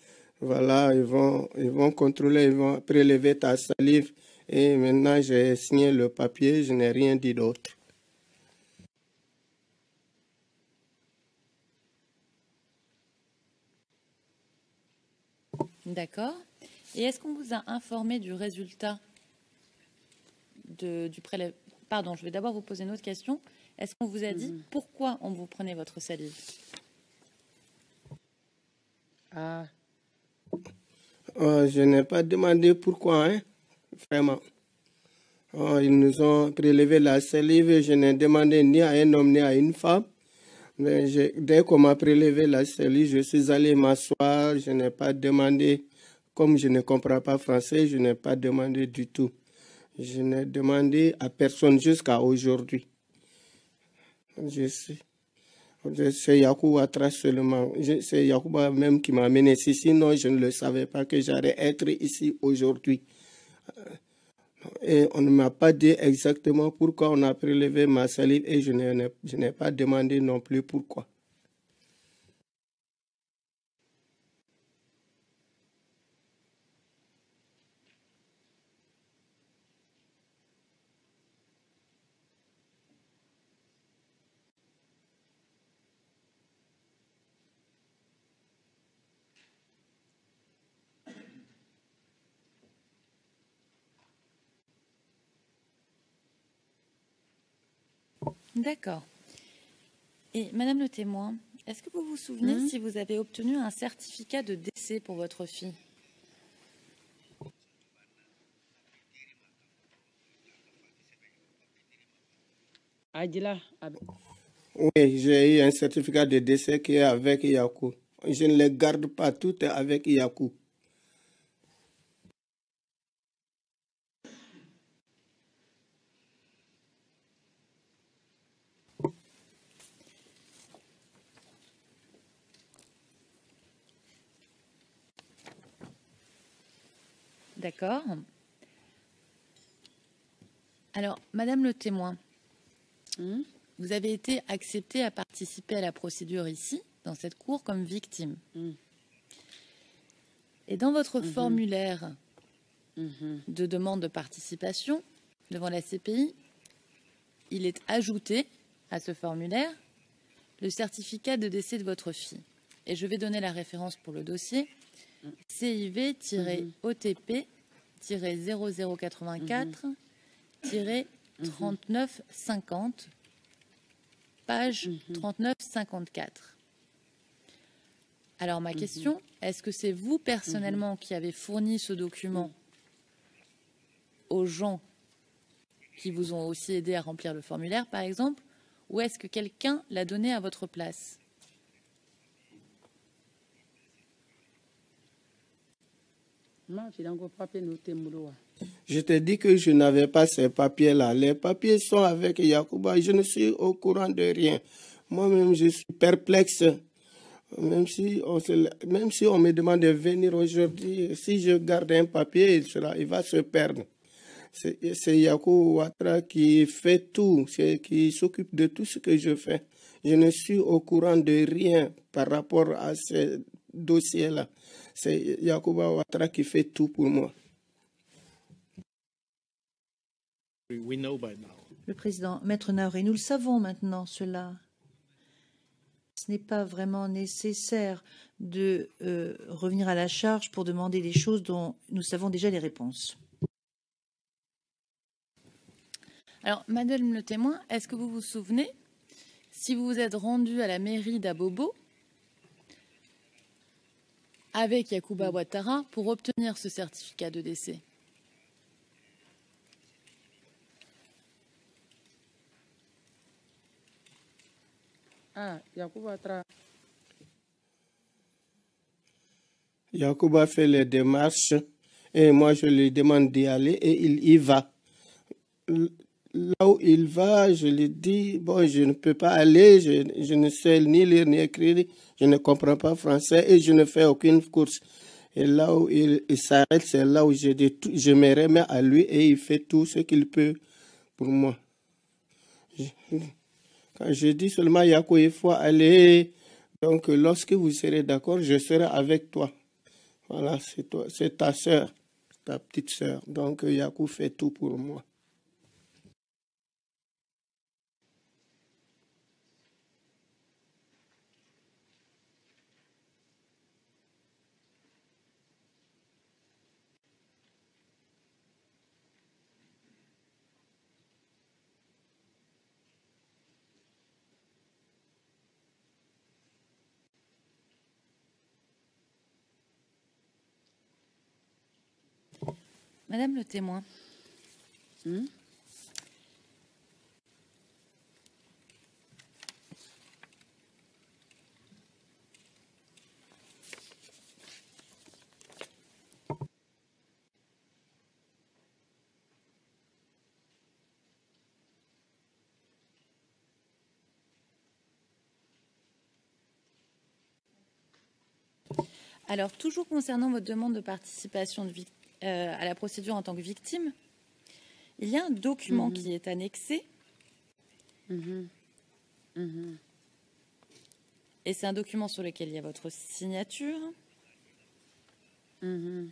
[SPEAKER 6] voilà, ils vont contrôler, ils vont prélever ta salive. Et maintenant, j'ai signé le papier, je n'ai rien dit d'autre.
[SPEAKER 4] D'accord. Et est-ce qu'on vous a informé du résultat du prélèvement? Pardon, je vais d'abord vous poser une autre question. Est-ce qu'on vous a dit pourquoi on vous prenait votre salive?
[SPEAKER 6] Je n'ai pas demandé pourquoi, hein, vraiment. Ils nous ont prélevé la salive. Je n'ai demandé ni à un homme ni à une femme. Mais dès qu'on m'a prélevé la cellule, je suis allé m'asseoir, je n'ai pas demandé, comme je ne comprends pas français, je n'ai pas demandé du tout. Je n'ai demandé à personne jusqu'à aujourd'hui. C'est Yakou Ouattara seulement. C'est Yacouba même qui m'a amené ici. Sinon, je ne le savais pas que j'allais être ici aujourd'hui. Et on ne m'a pas dit exactement pourquoi on a prélevé ma salive et je n'ai pas demandé non plus pourquoi.
[SPEAKER 4] D'accord. Et Madame le témoin, est-ce que vous vous souvenez si vous avez obtenu un certificat de décès pour votre fille?
[SPEAKER 5] Adila,
[SPEAKER 6] Oui, j'ai eu un certificat de décès qui est avec Yakou. Je ne les garde pas, tout est avec Yakou.
[SPEAKER 4] D'accord. Alors, Madame le témoin, vous avez été acceptée à participer à la procédure ici, dans cette cour, comme victime. Et dans votre formulaire de demande de participation devant la CPI, il est ajouté à ce formulaire le certificat de décès de votre fille. Et je vais donner la référence pour le dossier. CIV-OTP-0084-3950, page 39-54. Alors ma question, est-ce que c'est vous personnellement qui avez fourni ce document aux gens qui vous ont aussi aidé à remplir le formulaire, par exemple, ou est-ce que quelqu'un l'a donné à votre place?
[SPEAKER 6] Je t'ai dit que je n'avais pas ces papiers-là. Les papiers sont avec Yacouba. Je ne suis au courant de rien. Moi-même, je suis perplexe. Même si on me demande de venir aujourd'hui, si je garde un papier, il va se perdre. C'est Yakou Ouattara qui fait tout, qui s'occupe de tout ce que je fais. Je ne suis au courant de rien par rapport à ce dossier-là. C'est Yacouba Ouattara qui fait tout pour moi.
[SPEAKER 7] Le président, Maître Naouri, nous le savons maintenant, cela. Ce n'est pas vraiment nécessaire de revenir à la charge pour demander des choses dont nous savons déjà les réponses.
[SPEAKER 4] Alors, Madame le témoin, est-ce que vous vous souvenez si vous vous êtes rendu à la mairie d'Abobo avec Yacouba Ouattara pour obtenir ce certificat de décès?
[SPEAKER 6] Yacouba fait les démarches et moi je lui demande d'y aller et il y va. Là où il va, je lui dis, bon, je ne peux pas aller, je ne sais ni lire ni écrire, je ne comprends pas français et je ne fais aucune course. Et là où il s'arrête, c'est là où je me remets à lui et il fait tout ce qu'il peut pour moi. Quand je dis seulement, Yakou, il faut aller, donc lorsque vous serez d'accord, je serai avec toi. Voilà, c'est toi, c'est ta sœur, ta petite sœur. Donc Yakou fait tout pour moi.
[SPEAKER 4] Madame le témoin, Alors, toujours concernant votre demande de participation à la procédure en tant que victime, il y a un document qui est annexé. Et c'est un document sur lequel il y a votre signature. Je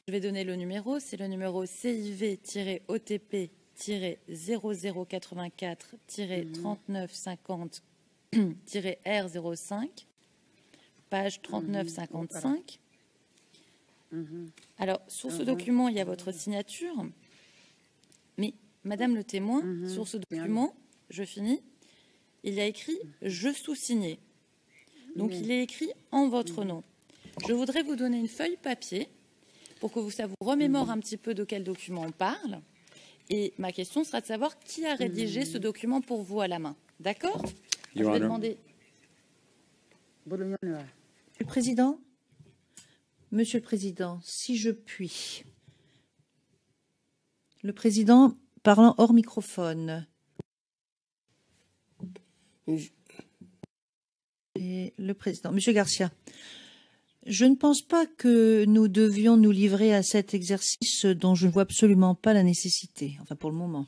[SPEAKER 4] vais donner le numéro. C'est le numéro CIV-OTP-084-3950-R05, page 3955. Alors, sur ce document, il y a votre signature. Mais, Madame le témoin, sur ce document, je finis, il y a écrit « Je sous-signé ». Donc, il est écrit en votre nom. Je voudrais vous donner une feuille papier pour que ça vous remémore un petit peu de quel document on parle. Et ma question sera de savoir qui a rédigé ce document pour vous à la main. D'accord? Je vais demander...
[SPEAKER 7] Monsieur le Président, si je puis. Le Président parlant hors microphone. Et le Président, Monsieur Garcia, je ne pense pas que nous devions nous livrer à cet exercice dont je ne vois absolument pas la nécessité, enfin pour le moment.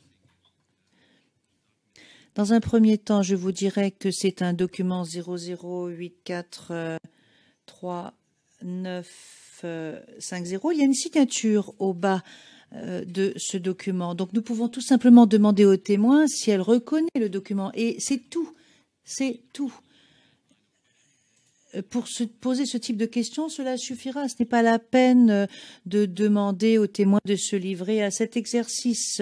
[SPEAKER 7] Dans un premier temps, je vous dirais que c'est un document 008439950. Il y a une signature au bas de ce document. Donc nous pouvons tout simplement demander au témoin si elle reconnaît le document. Et c'est tout. C'est tout. Pour se poser ce type de questions, cela suffira. Ce n'est pas la peine de demander au témoin de se livrer à cet exercice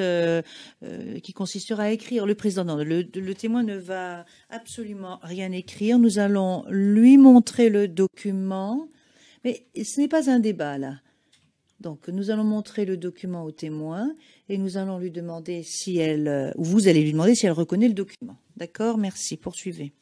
[SPEAKER 7] qui consistera à écrire. Le président, non, le témoin ne va absolument rien écrire. Nous allons lui montrer le document. Mais ce n'est pas un débat, là. Donc, nous allons montrer le document au témoin et nous allons lui demander si elle, ou vous allez lui demander si elle reconnaît le document. D'accord? Merci. Poursuivez.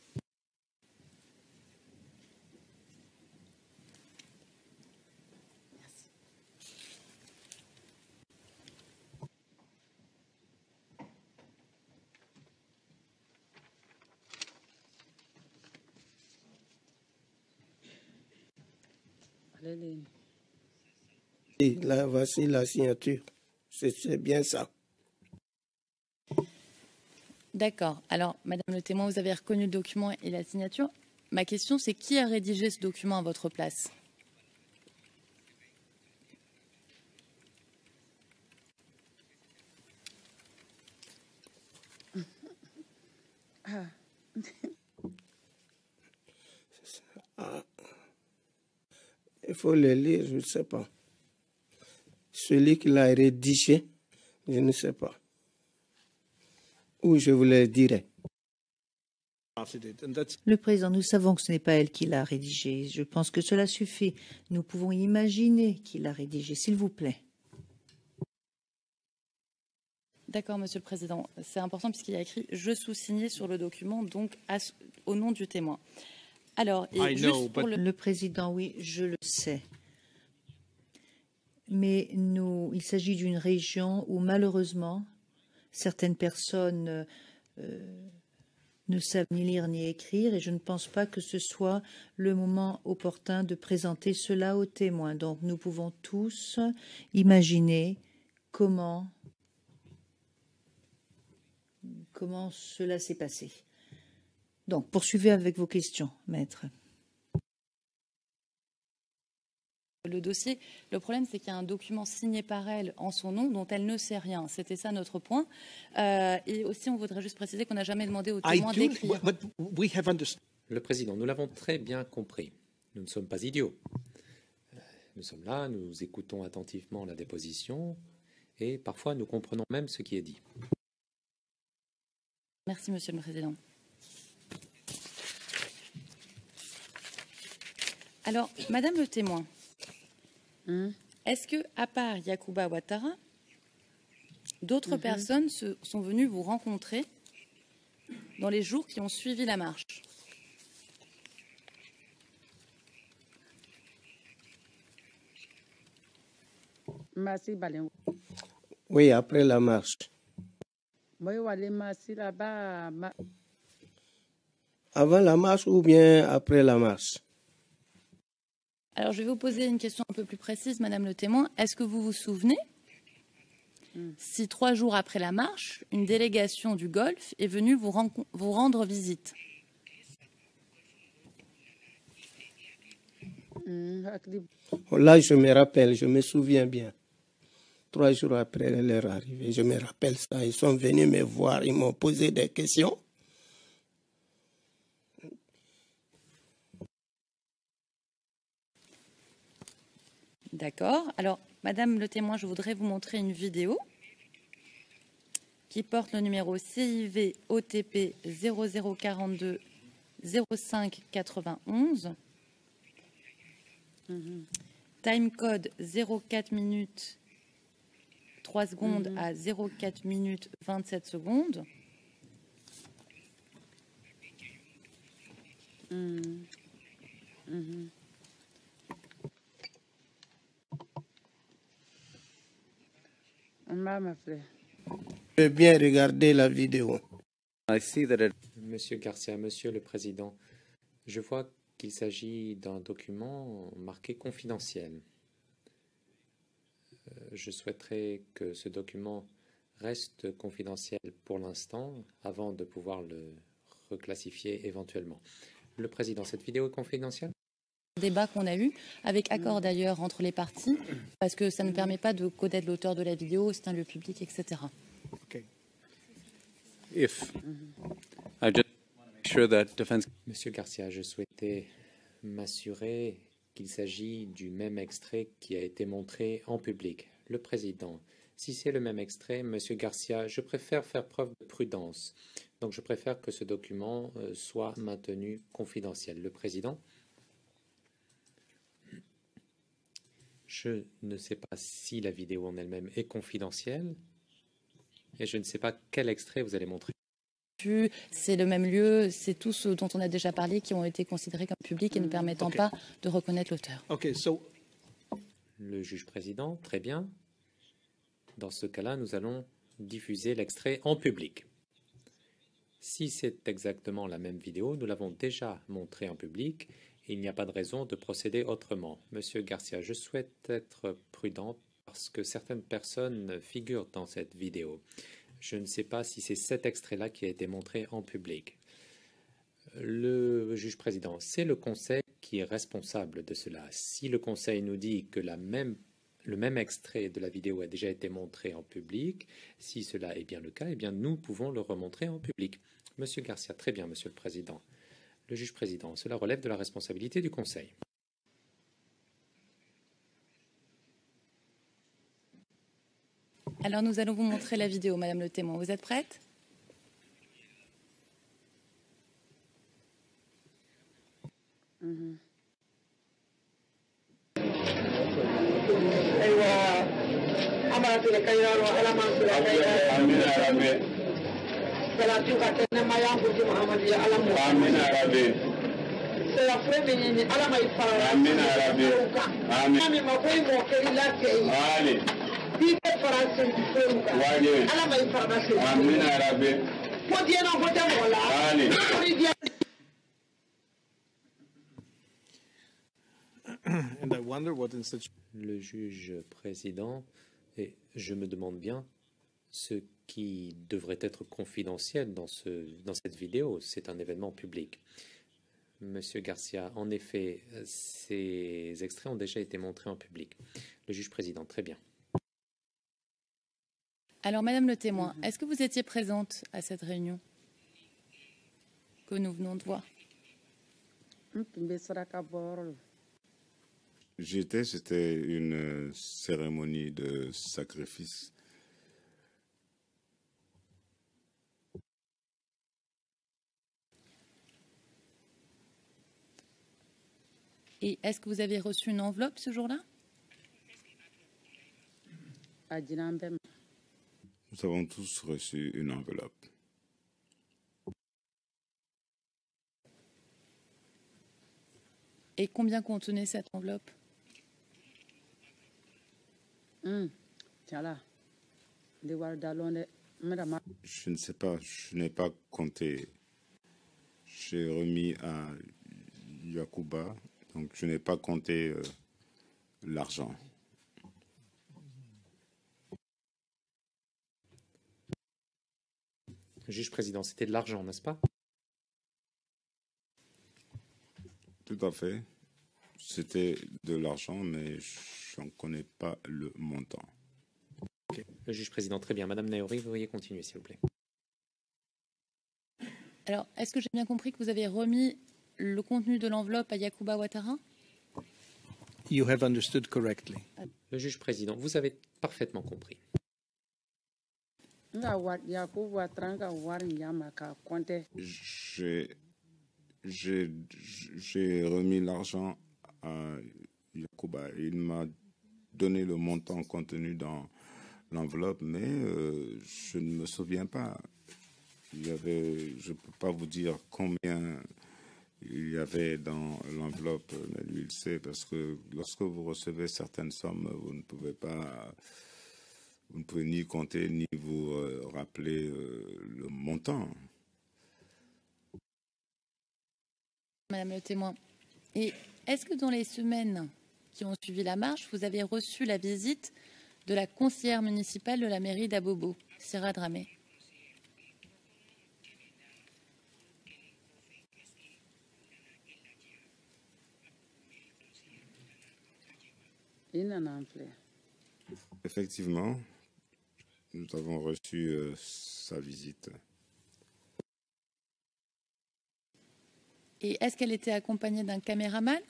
[SPEAKER 6] Et là, voici la signature. C'est bien ça.
[SPEAKER 4] D'accord. Alors, Madame le témoin, vous avez reconnu le document et la signature. Ma question, c'est qui a rédigé ce document à votre place?
[SPEAKER 6] Il faut le lire, je ne sais pas. Celui qui l'a rédigé, je ne sais pas. Ou je vous le dirai.
[SPEAKER 7] Le Président, nous savons que ce n'est pas elle qui l'a rédigé. Je pense que cela suffit. Nous pouvons imaginer qui l'a rédigé, s'il vous plaît.
[SPEAKER 4] D'accord, Monsieur le Président. C'est important puisqu'il y a écrit « Je sous-signé » sur le document, donc au nom du témoin. Alors, et juste pour
[SPEAKER 7] le Président, oui, je le sais. Mais il s'agit d'une région où malheureusement, certaines personnes ne savent ni lire ni écrire et je ne pense pas que ce soit le moment opportun de présenter cela aux témoins. Donc nous pouvons tous imaginer comment cela s'est passé. Donc, poursuivez avec vos questions, maître.
[SPEAKER 4] le dossier, le problème, c'est qu'il y a un document signé par elle en son nom dont elle ne sait rien. C'était ça notre point. Et aussi, on voudrait juste préciser qu'on n'a jamais demandé aux témoins d'écrire.
[SPEAKER 2] Le Président, nous l'avons très bien compris. Nous ne sommes pas idiots. Nous sommes là, nous écoutons attentivement la déposition et parfois nous comprenons même ce qui est dit.
[SPEAKER 4] Merci, Monsieur le Président. Alors, Madame le témoin, est-ce que, à part Yacouba Ouattara, d'autres personnes sont venues vous rencontrer dans les jours qui ont suivi la marche?
[SPEAKER 6] Oui, après la marche. Avant la marche ou bien après la marche?
[SPEAKER 4] Alors, je vais vous poser une question un peu plus précise, Madame le témoin. Est-ce que vous vous souvenez si 3 jours après la marche, une délégation du Golfe est venue vous rendre visite?
[SPEAKER 6] Là, je me rappelle, je me souviens bien. 3 jours après leur arrivée, je me rappelle ça. Ils sont venus me voir, ils m'ont posé des questions.
[SPEAKER 4] D'accord. Alors, Madame le témoin, je voudrais vous montrer une vidéo qui porte le numéro CIV OTP 0042 05 91. Time code 04 minutes 3 secondes à 04 minutes 27 secondes.
[SPEAKER 6] J'ai bien regardé la vidéo.
[SPEAKER 8] I see that it
[SPEAKER 2] Monsieur Garcia, Monsieur le Président, je vois qu'il s'agit d'un document marqué confidentiel. Je souhaiterais que ce document reste confidentiel pour l'instant avant de pouvoir le reclassifier éventuellement. Le Président, cette vidéo est confidentielle?
[SPEAKER 4] Débat qu'on a eu, avec accord d'ailleurs entre les parties, parce que ça ne permet pas de connaître l'auteur de la vidéo, c'est un lieu public, etc.
[SPEAKER 1] Okay.
[SPEAKER 8] if I just want to make sure that defense
[SPEAKER 2] Monsieur Garcia, je souhaitais m'assurer qu'il s'agit du même extrait qui a été montré en public. Le Président, si c'est le même extrait, Monsieur Garcia, je préfère faire preuve de prudence. Donc je préfère que ce document soit maintenu confidentiel. Le Président, je ne sais pas si la vidéo en elle-même est confidentielle et je ne sais pas quel extrait vous allez montrer.
[SPEAKER 4] C'est le même lieu, c'est tout ce dont on a déjà parlé qui ont été considérés comme publics et ne permettant pas de reconnaître l'auteur.
[SPEAKER 1] Okay, so
[SPEAKER 2] Le juge président, très bien. Dans ce cas-là, nous allons diffuser l'extrait en public. Si c'est exactement la même vidéo, nous l'avons déjà montrée en public et il n'y a pas de raison de procéder autrement. Monsieur Garcia, je souhaite être prudent parce que certaines personnes figurent dans cette vidéo. Je ne sais pas si c'est cet extrait-là qui a été montré en public. Le juge président, c'est le Conseil qui est responsable de cela. Si le Conseil nous dit que le même extrait de la vidéo a déjà été montré en public, si cela est bien le cas, eh bien nous pouvons le remontrer en public. Monsieur Garcia, très bien, Monsieur le Président. Le juge président, cela relève de la responsabilité du Conseil.
[SPEAKER 4] Alors nous allons vous montrer la vidéo, Madame le témoin. Vous êtes prête?
[SPEAKER 1] and I wonder what in such
[SPEAKER 2] Le juge président, et je me demande bien ce qui devrait être confidentiel dans cette vidéo. C'est un événement public. Monsieur Garcia, en effet, ces extraits ont déjà été montrés en public. Le juge président, très bien.
[SPEAKER 4] Alors Madame le témoin, est-ce que vous étiez présente à cette réunion que nous venons de voir?
[SPEAKER 3] C'était une cérémonie de sacrifice.
[SPEAKER 4] Et est-ce que vous avez reçu une enveloppe ce jour-là?
[SPEAKER 3] Nous avons tous reçu une enveloppe.
[SPEAKER 4] Et combien contenait cette enveloppe?
[SPEAKER 3] Je ne sais pas, je n'ai pas compté. J'ai remis à Yakuba Donc, je n'ai pas compté l'argent.
[SPEAKER 2] Juge président, c'était de l'argent, n'est-ce pas?
[SPEAKER 3] Tout à fait. C'était de l'argent, mais je n'en connais pas le montant.
[SPEAKER 2] Okay. Le juge président, très bien. Madame Naori, vous veuillez continuer, s'il vous plaît.
[SPEAKER 4] Alors, est-ce que j'ai bien compris que vous avez remis le contenu de l'enveloppe à Yacouba Ouattara?
[SPEAKER 1] You have understood correctly.
[SPEAKER 2] Le juge président, vous avez parfaitement compris.
[SPEAKER 3] J'ai remis l'argent à Yacouba. Il m'a donné le montant contenu dans l'enveloppe, mais je ne me souviens pas. Je ne peux pas vous dire combien il y avait dans l'enveloppe, mais lui il sait, parce que lorsque vous recevez certaines sommes, vous ne pouvez ni compter ni vous rappeler le montant.
[SPEAKER 4] Madame le témoin, et est-ce que dans les semaines qui ont suivi la marche, vous avez reçu la visite de la conseillère municipale de la mairie d'Abobo, Sira Dramé?
[SPEAKER 3] Effectivement, nous avons reçu sa visite.
[SPEAKER 4] Et est-ce qu'elle était accompagnée d'un caméraman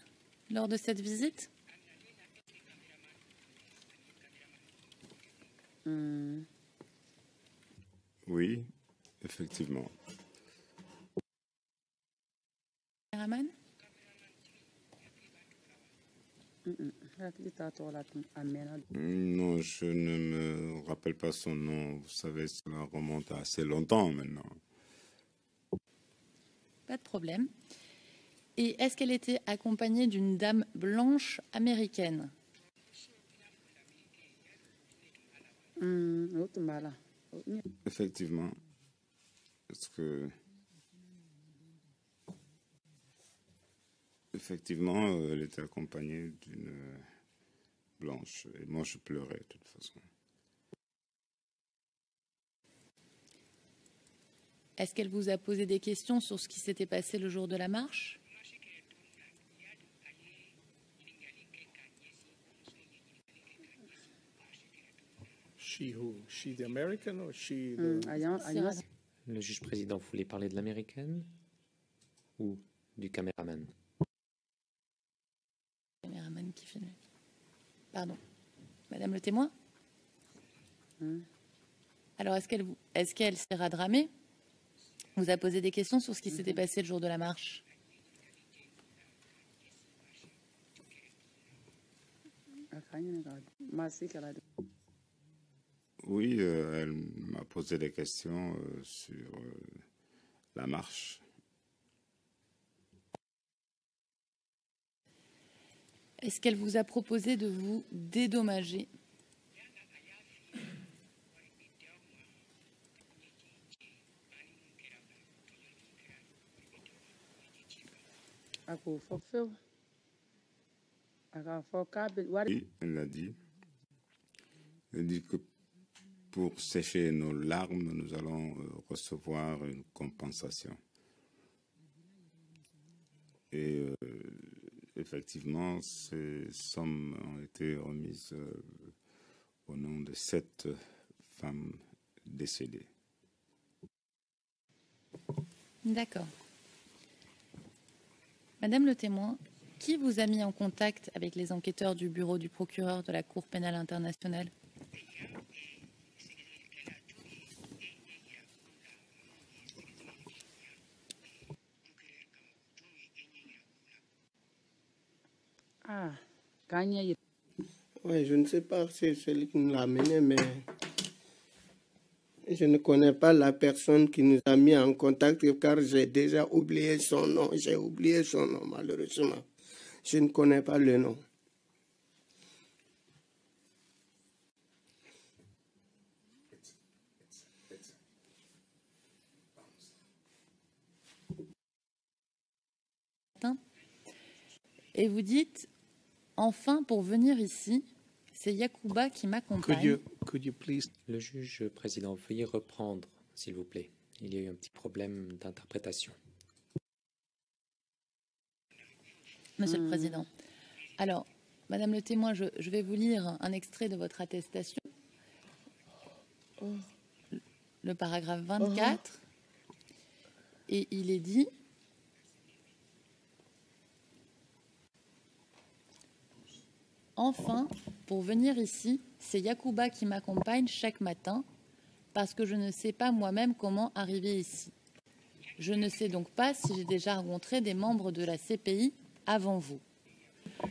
[SPEAKER 4] lors de cette visite?
[SPEAKER 3] Oui, effectivement.
[SPEAKER 4] Caméraman?
[SPEAKER 3] Non, je ne me rappelle pas son nom. Vous savez, cela remonte à assez longtemps maintenant.
[SPEAKER 4] Pas de problème. Et est-ce qu'elle était accompagnée d'une dame blanche américaine?
[SPEAKER 3] Effectivement. Est-ce que... Effectivement, elle était accompagnée d'une blanche. Et moi, je pleurais de toute façon.
[SPEAKER 4] Est-ce qu'elle vous a posé des questions sur ce qui s'était passé le jour de la marche?
[SPEAKER 1] She who? She the American or she the...
[SPEAKER 2] Le juge président, vous voulez parler de l'américaine ou du caméraman?
[SPEAKER 4] Caméraman qui filme. Pardon. Madame le témoin? Alors, est-ce qu'elle, Sira Dramé, vous a posé des questions sur ce qui s'était passé le jour de la marche?
[SPEAKER 3] Oui, elle m'a posé des questions sur la marche.
[SPEAKER 4] Est-ce qu'elle vous a proposé de vous dédommager?
[SPEAKER 3] Oui, elle l'a dit. Elle dit que pour sécher nos larmes, nous allons recevoir une compensation. Et effectivement, ces sommes ont été remises au nom de 7 femmes décédées.
[SPEAKER 4] D'accord. Madame le témoin, qui vous a mis en contact avec les enquêteurs du bureau du procureur de la Cour pénale internationale?
[SPEAKER 6] Oui, je ne sais pas si c'est celui qui nous l'a amené, mais je ne connais pas la personne qui nous a mis en contact car j'ai déjà oublié son nom. J'ai oublié son nom, malheureusement. Je ne connais pas le nom.
[SPEAKER 4] Et vous dites, enfin, pour venir ici, c'est Yacouba qui m'accompagne.
[SPEAKER 1] Could you please?
[SPEAKER 2] Le juge président, veuillez reprendre, s'il vous plaît. Il y a eu un petit problème d'interprétation.
[SPEAKER 4] Monsieur le Président. Alors, Madame le témoin, je vais vous lire un extrait de votre attestation. Le paragraphe 24. Et il est dit... Enfin, pour venir ici, c'est Yacouba qui m'accompagne chaque matin parce que je ne sais pas moi-même comment arriver ici. Je ne sais donc pas si j'ai déjà rencontré des membres de la CPI avant vous.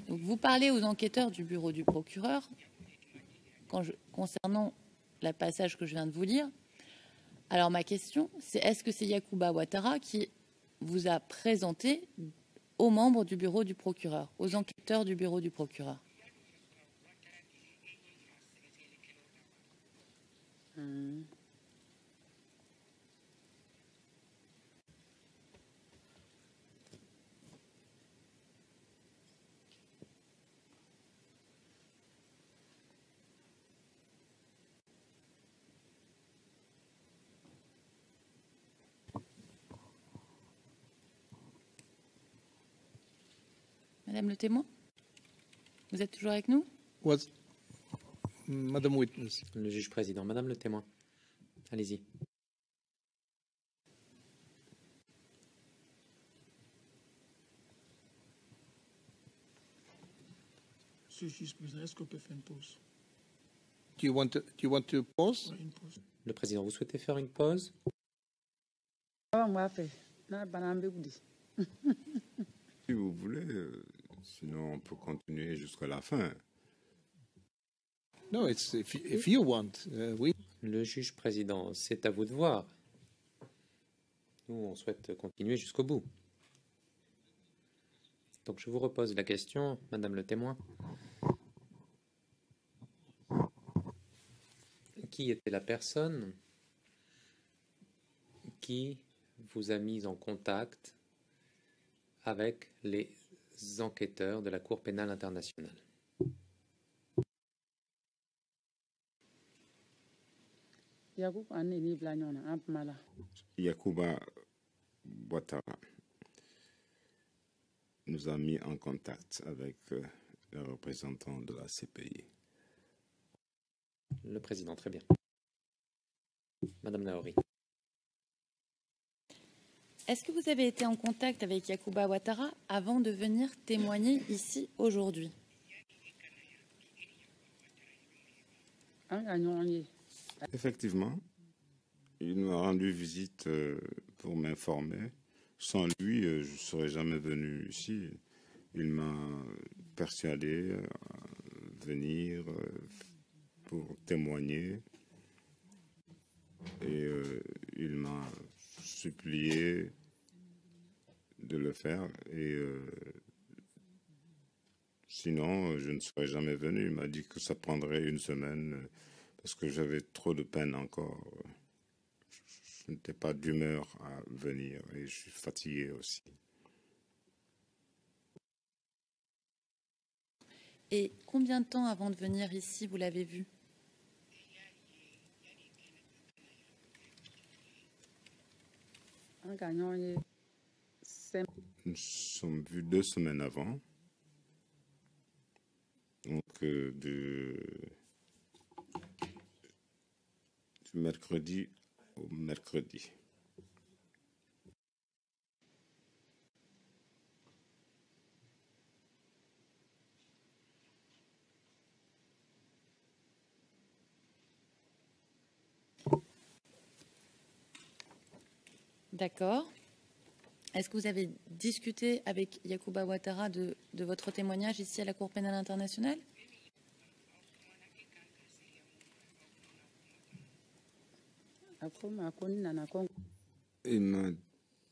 [SPEAKER 4] Donc, vous parlez aux enquêteurs du bureau du procureur concernant le passage que je viens de vous lire. Alors ma question, c'est est-ce que c'est Yacouba Ouattara qui vous a présenté aux membres du bureau du procureur, aux enquêteurs du bureau du procureur? Madame le témoin, vous êtes toujours avec nous?
[SPEAKER 1] Madame Witness.
[SPEAKER 2] Le juge président, Madame le témoin, allez-y.
[SPEAKER 9] Monsieur le juge président, est-ce qu'on peut faire une pause?
[SPEAKER 1] Do you want to pause?
[SPEAKER 9] Une pause.
[SPEAKER 2] Le président, vous souhaitez faire une pause?
[SPEAKER 3] Si vous voulez, sinon on peut continuer jusqu'à la fin.
[SPEAKER 1] No, it's if you want. We.
[SPEAKER 2] Le juge président, c'est à vous de voir. Nous, on souhaite continuer jusqu'au bout. Donc, je vous repose la question, Madame le témoin. Qui était la personne qui vous a mis en contact avec les enquêteurs de la Cour pénale internationale?
[SPEAKER 3] Yacouba Ouattara nous a mis en contact avec le représentant de la CPI.
[SPEAKER 2] Le président, très bien. Madame Naori.
[SPEAKER 4] Est-ce que vous avez été en contact avec Yacouba Ouattara avant de venir témoigner ici aujourd'hui?
[SPEAKER 3] Effectivement, il m'a rendu visite pour m'informer. Sans lui, je ne serais jamais venu ici. Il m'a persuadé à venir pour témoigner et il m'a supplié de le faire et sinon je ne serais jamais venu. Il m'a dit que ça prendrait une semaine parce que j'avais trop de peine encore. Je n'étais pas d'humeur à venir et je suis fatigué aussi.
[SPEAKER 4] Et combien de temps avant de venir ici vous l'avez vu?
[SPEAKER 3] Nous nous sommes vus 2 semaines avant. Donc du mercredi au mercredi.
[SPEAKER 4] D'accord. Est-ce que vous avez discuté avec Yacouba Ouattara de votre témoignage ici à la Cour pénale internationale?
[SPEAKER 3] Il m'a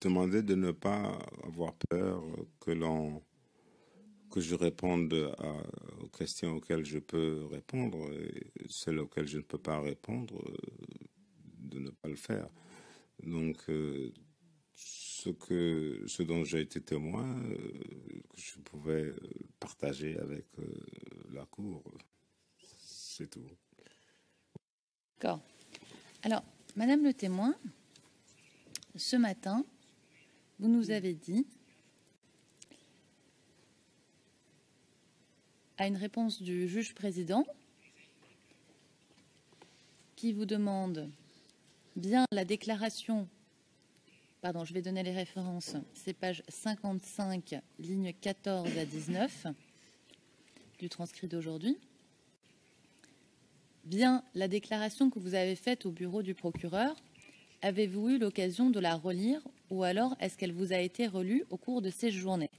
[SPEAKER 3] demandé de ne pas avoir peur que je réponde aux questions auxquelles je peux répondre et celles auxquelles je ne peux pas répondre, de ne pas le faire. Donc, ce dont j'ai été témoin, que je pouvais partager avec la Cour. C'est tout.
[SPEAKER 4] D'accord. Alors, Madame le témoin, ce matin, vous nous avez dit, à une réponse du juge président, qui vous demande bien la déclaration, pardon, je vais donner les références, c'est page 55, ligne 14 à 19 du transcrit d'aujourd'hui, bien la déclaration que vous avez faite au bureau du procureur, avez-vous eu l'occasion de la relire ou alors est-ce qu'elle vous a été relue au cours de ces journées?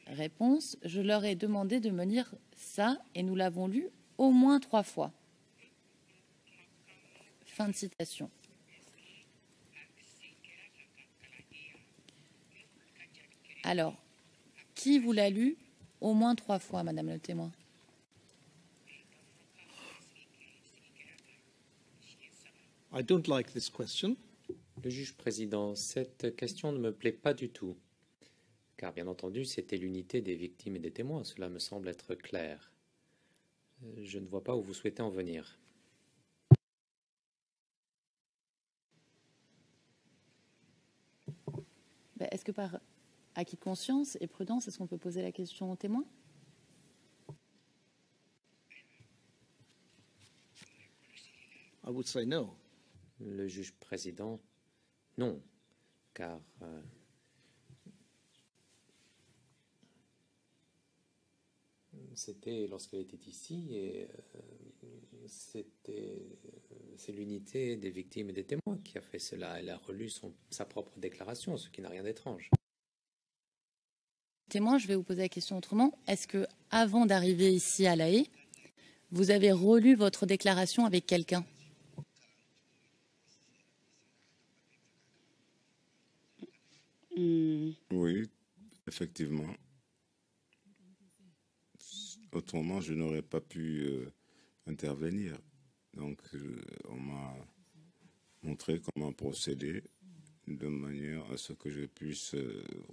[SPEAKER 4] Réponse, je leur ai demandé de me lire ça et nous l'avons lu au moins 3 fois. Fin de citation. Alors, qui vous l'a lu au moins 3 fois, Madame le témoin?
[SPEAKER 1] I don't like this question.
[SPEAKER 2] Le juge président, cette question ne me plaît pas du tout, car bien entendu, c'était l'unité des victimes et des témoins. Cela me semble être clair. Je ne vois pas où vous souhaitez en venir.
[SPEAKER 4] Est-ce que par acquis de conscience et prudence, est-ce qu'on peut poser la question aux témoins?
[SPEAKER 1] I would say no.
[SPEAKER 2] Le juge président, non, car c'était lorsqu'elle était ici et c'est l'unité des victimes et des témoins qui a fait cela. Elle a relu sa propre déclaration, ce qui n'a rien d'étrange.
[SPEAKER 4] Témoin, je vais vous poser la question autrement. Est-ce que, avant d'arriver ici à La Haye, vous avez relu votre déclaration avec quelqu'un?
[SPEAKER 3] Oui, effectivement. Autrement, je n'aurais pas pu intervenir. Donc, on m'a montré comment procéder de manière à ce que je puisse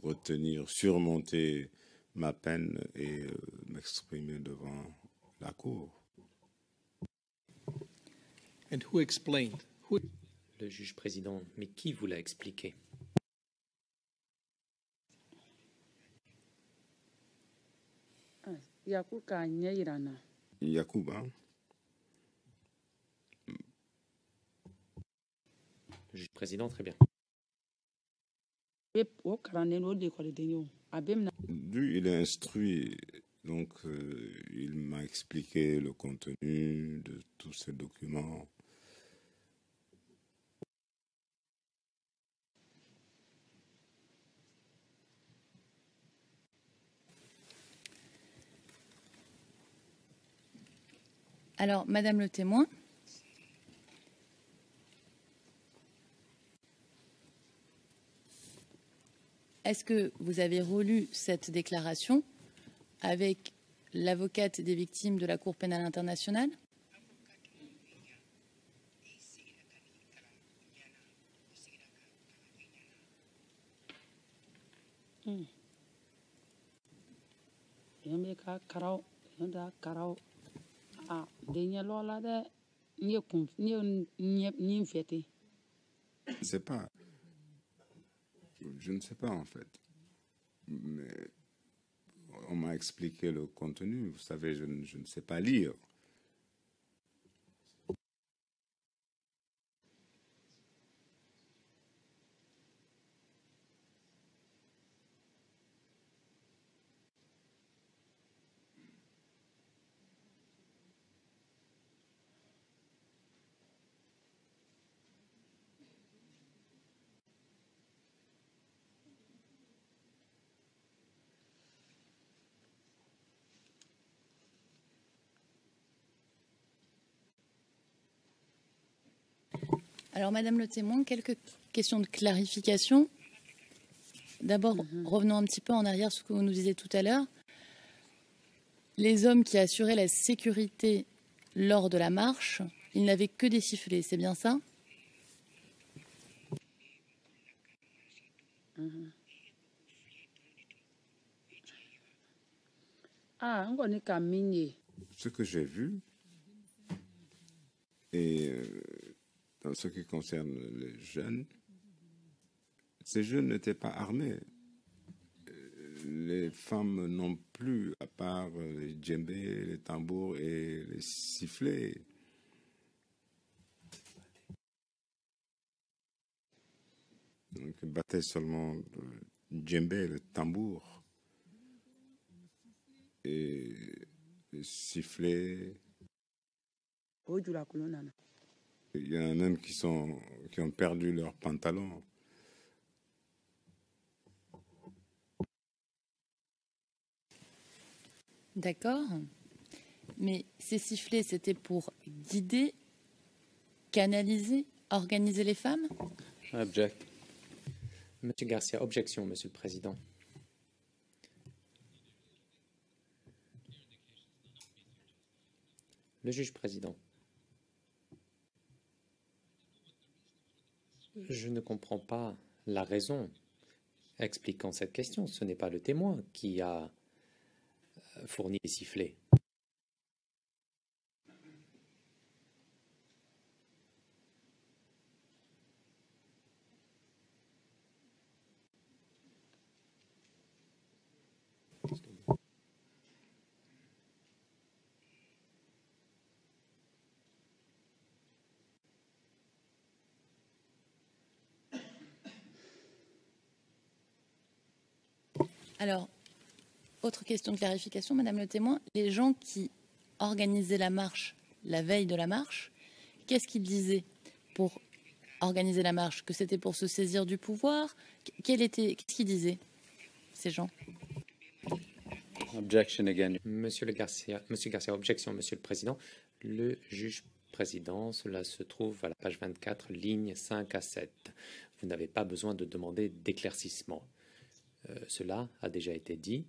[SPEAKER 3] retenir, surmonter ma peine et m'exprimer devant la Cour.
[SPEAKER 1] And who explained? Who...
[SPEAKER 2] Le juge président, mais qui vous l'a expliqué?
[SPEAKER 3] Yacouba.
[SPEAKER 2] Le juge président, très bien.
[SPEAKER 3] Lui, il est instruit, donc il m'a expliqué le contenu de tous ces documents.
[SPEAKER 4] Alors, Madame le témoin, est-ce que vous avez relu cette déclaration avec l'avocate des victimes de la Cour pénale internationale?
[SPEAKER 3] C'est pas. Je ne sais pas en fait. Mais on m'a expliqué le contenu. Vous savez, je ne sais pas lire.
[SPEAKER 4] Alors, Madame le témoin, quelques questions de clarification. D'abord, revenons un petit peu en arrière sur ce que vous nous disiez tout à l'heure. Les hommes qui assuraient la sécurité lors de la marche, ils n'avaient que des sifflets, c'est bien ça?
[SPEAKER 3] Ce que j'ai vu, et dans ce qui concerne les jeunes, ces jeunes n'étaient pas armés. Les femmes non plus, à part les djembés, les tambours et les sifflets. Donc, ils battaient seulement le djembé, le tambour et les sifflets. Il y en a même qui ont perdu leurs pantalons.
[SPEAKER 4] D'accord. Mais ces sifflets, c'était pour guider, canaliser, organiser les femmes?
[SPEAKER 8] Object.
[SPEAKER 2] Monsieur Garcia, objection, Monsieur le Président. Le juge président. Je ne comprends pas la raison expliquant cette question. Ce n'est pas le témoin qui a fourni les sifflets.
[SPEAKER 4] Alors, autre question de clarification, Madame le témoin. Les gens qui organisaient la marche la veille de la marche, qu'est-ce qu'ils disaient pour organiser la marche? Que c'était pour se saisir du pouvoir? Qu'est-ce qu'ils disaient, ces gens?
[SPEAKER 8] Objection again.
[SPEAKER 2] Monsieur Garcia, objection, Monsieur le Président. Le juge président, cela se trouve à la page 24, lignes 5 à 7. Vous n'avez pas besoin de demander d'éclaircissement. Cela a déjà été dit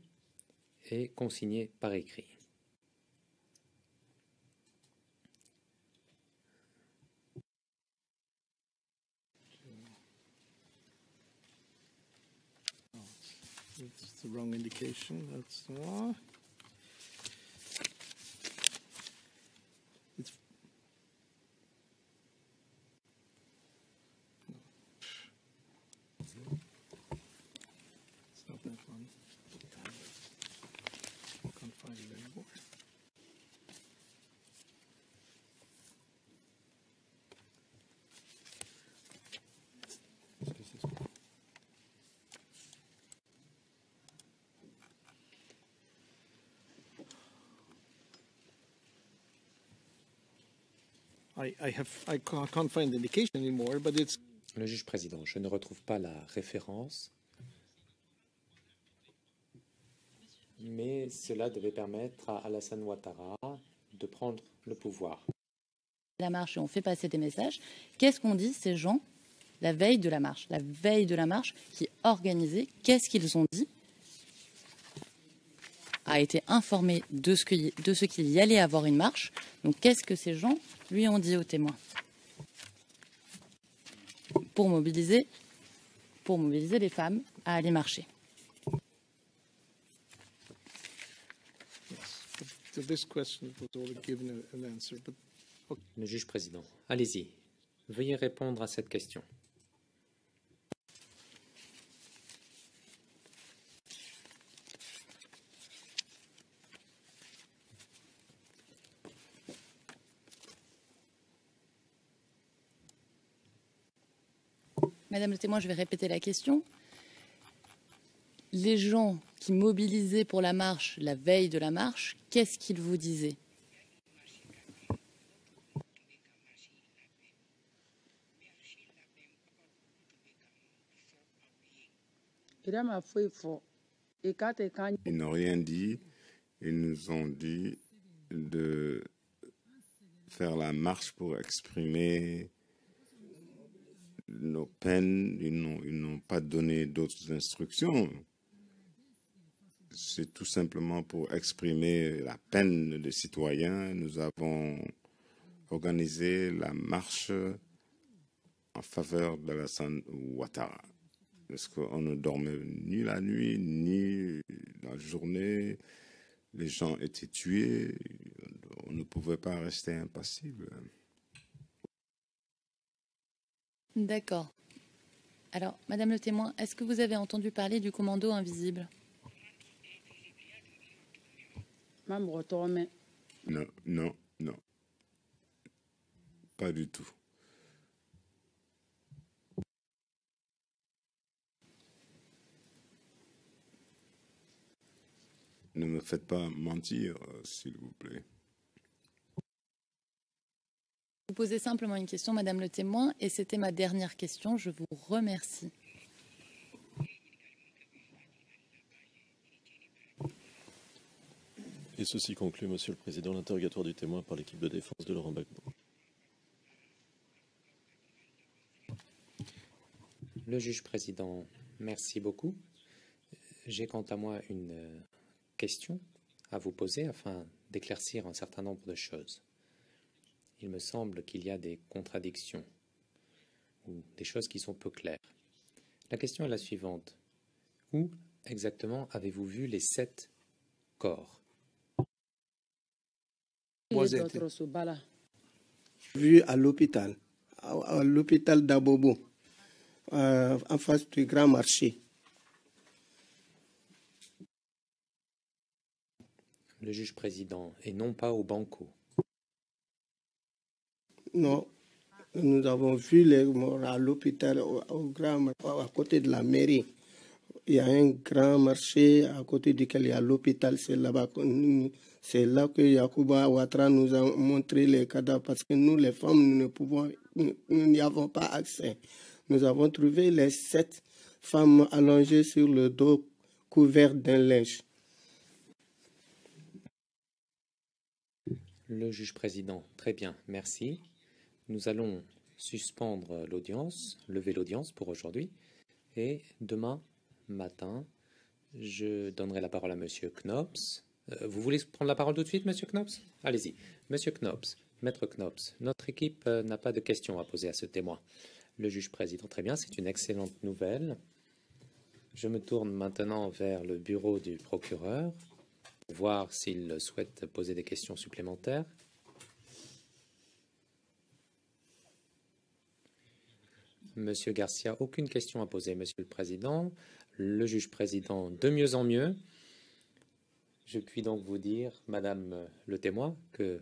[SPEAKER 2] et consigné par écrit.
[SPEAKER 1] It's the wrong indication. That's it's not that one. I can't find it anymore. I can't find the indication anymore, but it's.
[SPEAKER 2] Le juge président, je ne retrouve pas la référence, mais cela devait permettre à Alassane Ouattara de prendre le pouvoir.
[SPEAKER 4] La marche, et on fait passer des messages. Qu'est-ce qu'on dit, ces gens, la veille de la marche? La veille de la marche qui organisait, qu'est-ce qu'ils ont dit? A été informé de ce qu'il y allait avoir une marche. Donc, qu'est-ce que ces gens lui ont dit aux témoins pour mobiliser les femmes à aller marcher?
[SPEAKER 1] To this question was already given an answer, but okay.
[SPEAKER 2] Le juge président, allez-y, veuillez répondre à cette question.
[SPEAKER 4] Madame le témoin, je vais répéter la question. Les gens qui mobilisaient pour la marche, la veille de la marche, qu'est-ce qu'ils vous disaient?
[SPEAKER 3] Ils n'ont rien dit. Ils nous ont dit de faire la marche pour exprimer nos peines. Ils n'ont pas donné d'autres instructions. C'est tout simplement pour exprimer la peine des citoyens. Nous avons organisé la marche en faveur d'Alassane Ouattara. parce qu'on ne dormait ni la nuit, ni la journée. Les gens étaient tués. On ne pouvait pas rester impassible.
[SPEAKER 4] D'accord. Alors, Madame le témoin, est-ce que vous avez entendu parler du commando invisible?
[SPEAKER 3] Non, non, non. Pas du tout. Ne me faites pas mentir, s'il vous plaît.
[SPEAKER 4] Vous posez simplement une question, Madame le témoin, et c'était ma dernière question. Je vous remercie.
[SPEAKER 10] Et ceci conclut, Monsieur le Président, l'interrogatoire du témoin par l'équipe de défense de Laurent Gbagbo.
[SPEAKER 2] Le juge président, merci beaucoup. J'ai quant à moi une question à vous poser afin d'éclaircir un certain nombre de choses. Il me semble qu'il y a des contradictions ou des choses qui sont peu claires. La question est la suivante. Où exactement avez-vous vu les 7 corps?
[SPEAKER 6] Vu à l'hôpital d'Abobo, en face du grand marché.
[SPEAKER 2] Le juge président, et non pas au Banco.
[SPEAKER 6] Non, nous avons vu les morts à l'hôpital, à côté de la mairie. Il y a un grand marché à côté duquel il y a l'hôpital. C'est là-bas c'est là que Yacouba Ouattara nous a montré les cadavres parce que nous, les femmes, nous n'y avons pas accès. Nous avons trouvé les 7 femmes allongées sur le dos, couvertes d'un linge.
[SPEAKER 2] Le juge président, très bien, merci. Nous allons suspendre l'audience, lever l'audience pour aujourd'hui. Et demain matin, je donnerai la parole à Monsieur Knops. Vous voulez prendre la parole tout de suite, Monsieur Knops? Allez-y. Monsieur Knops, Maître Knops, notre équipe n'a pas de questions à poser à ce témoin. Le juge président, très bien, c'est une excellente nouvelle. Je me tourne maintenant vers le bureau du procureur pour voir s'il souhaite poser des questions supplémentaires. Monsieur Garcia, aucune question à poser, Monsieur le Président. Le juge président, de mieux en mieux. Je puis donc vous dire, Madame le témoin, que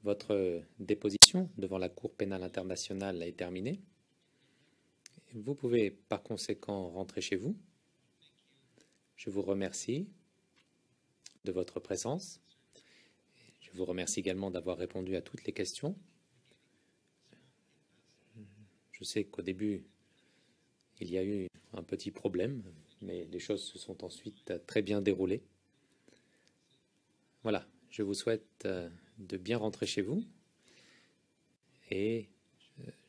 [SPEAKER 2] votre déposition devant la Cour pénale internationale est terminée. Vous pouvez par conséquent rentrer chez vous. Je vous remercie de votre présence. Je vous remercie également d'avoir répondu à toutes les questions. Je sais qu'au début, il y a eu un petit problème, mais les choses se sont ensuite très bien déroulées. Voilà, je vous souhaite de bien rentrer chez vous et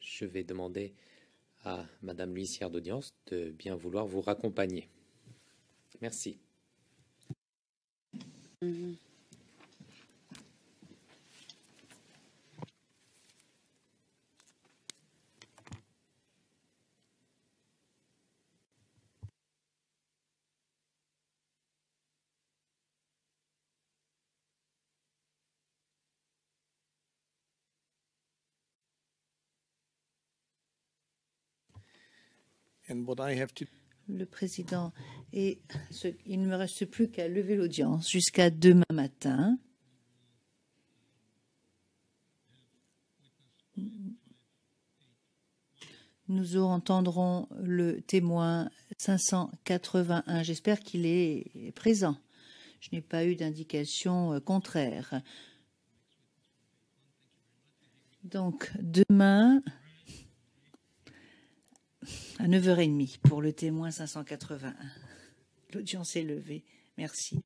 [SPEAKER 2] je vais demander à Madame l'huissière d'audience de bien vouloir vous raccompagner. Merci.
[SPEAKER 7] Le président, et il ne me reste plus qu'à lever l'audience jusqu'à demain matin. Nous entendrons le témoin 581. J'espère qu'il est présent. Je n'ai pas eu d'indication contraire. Donc, demain, à 9h30 pour le témoin 581. L'audience est levée. Merci.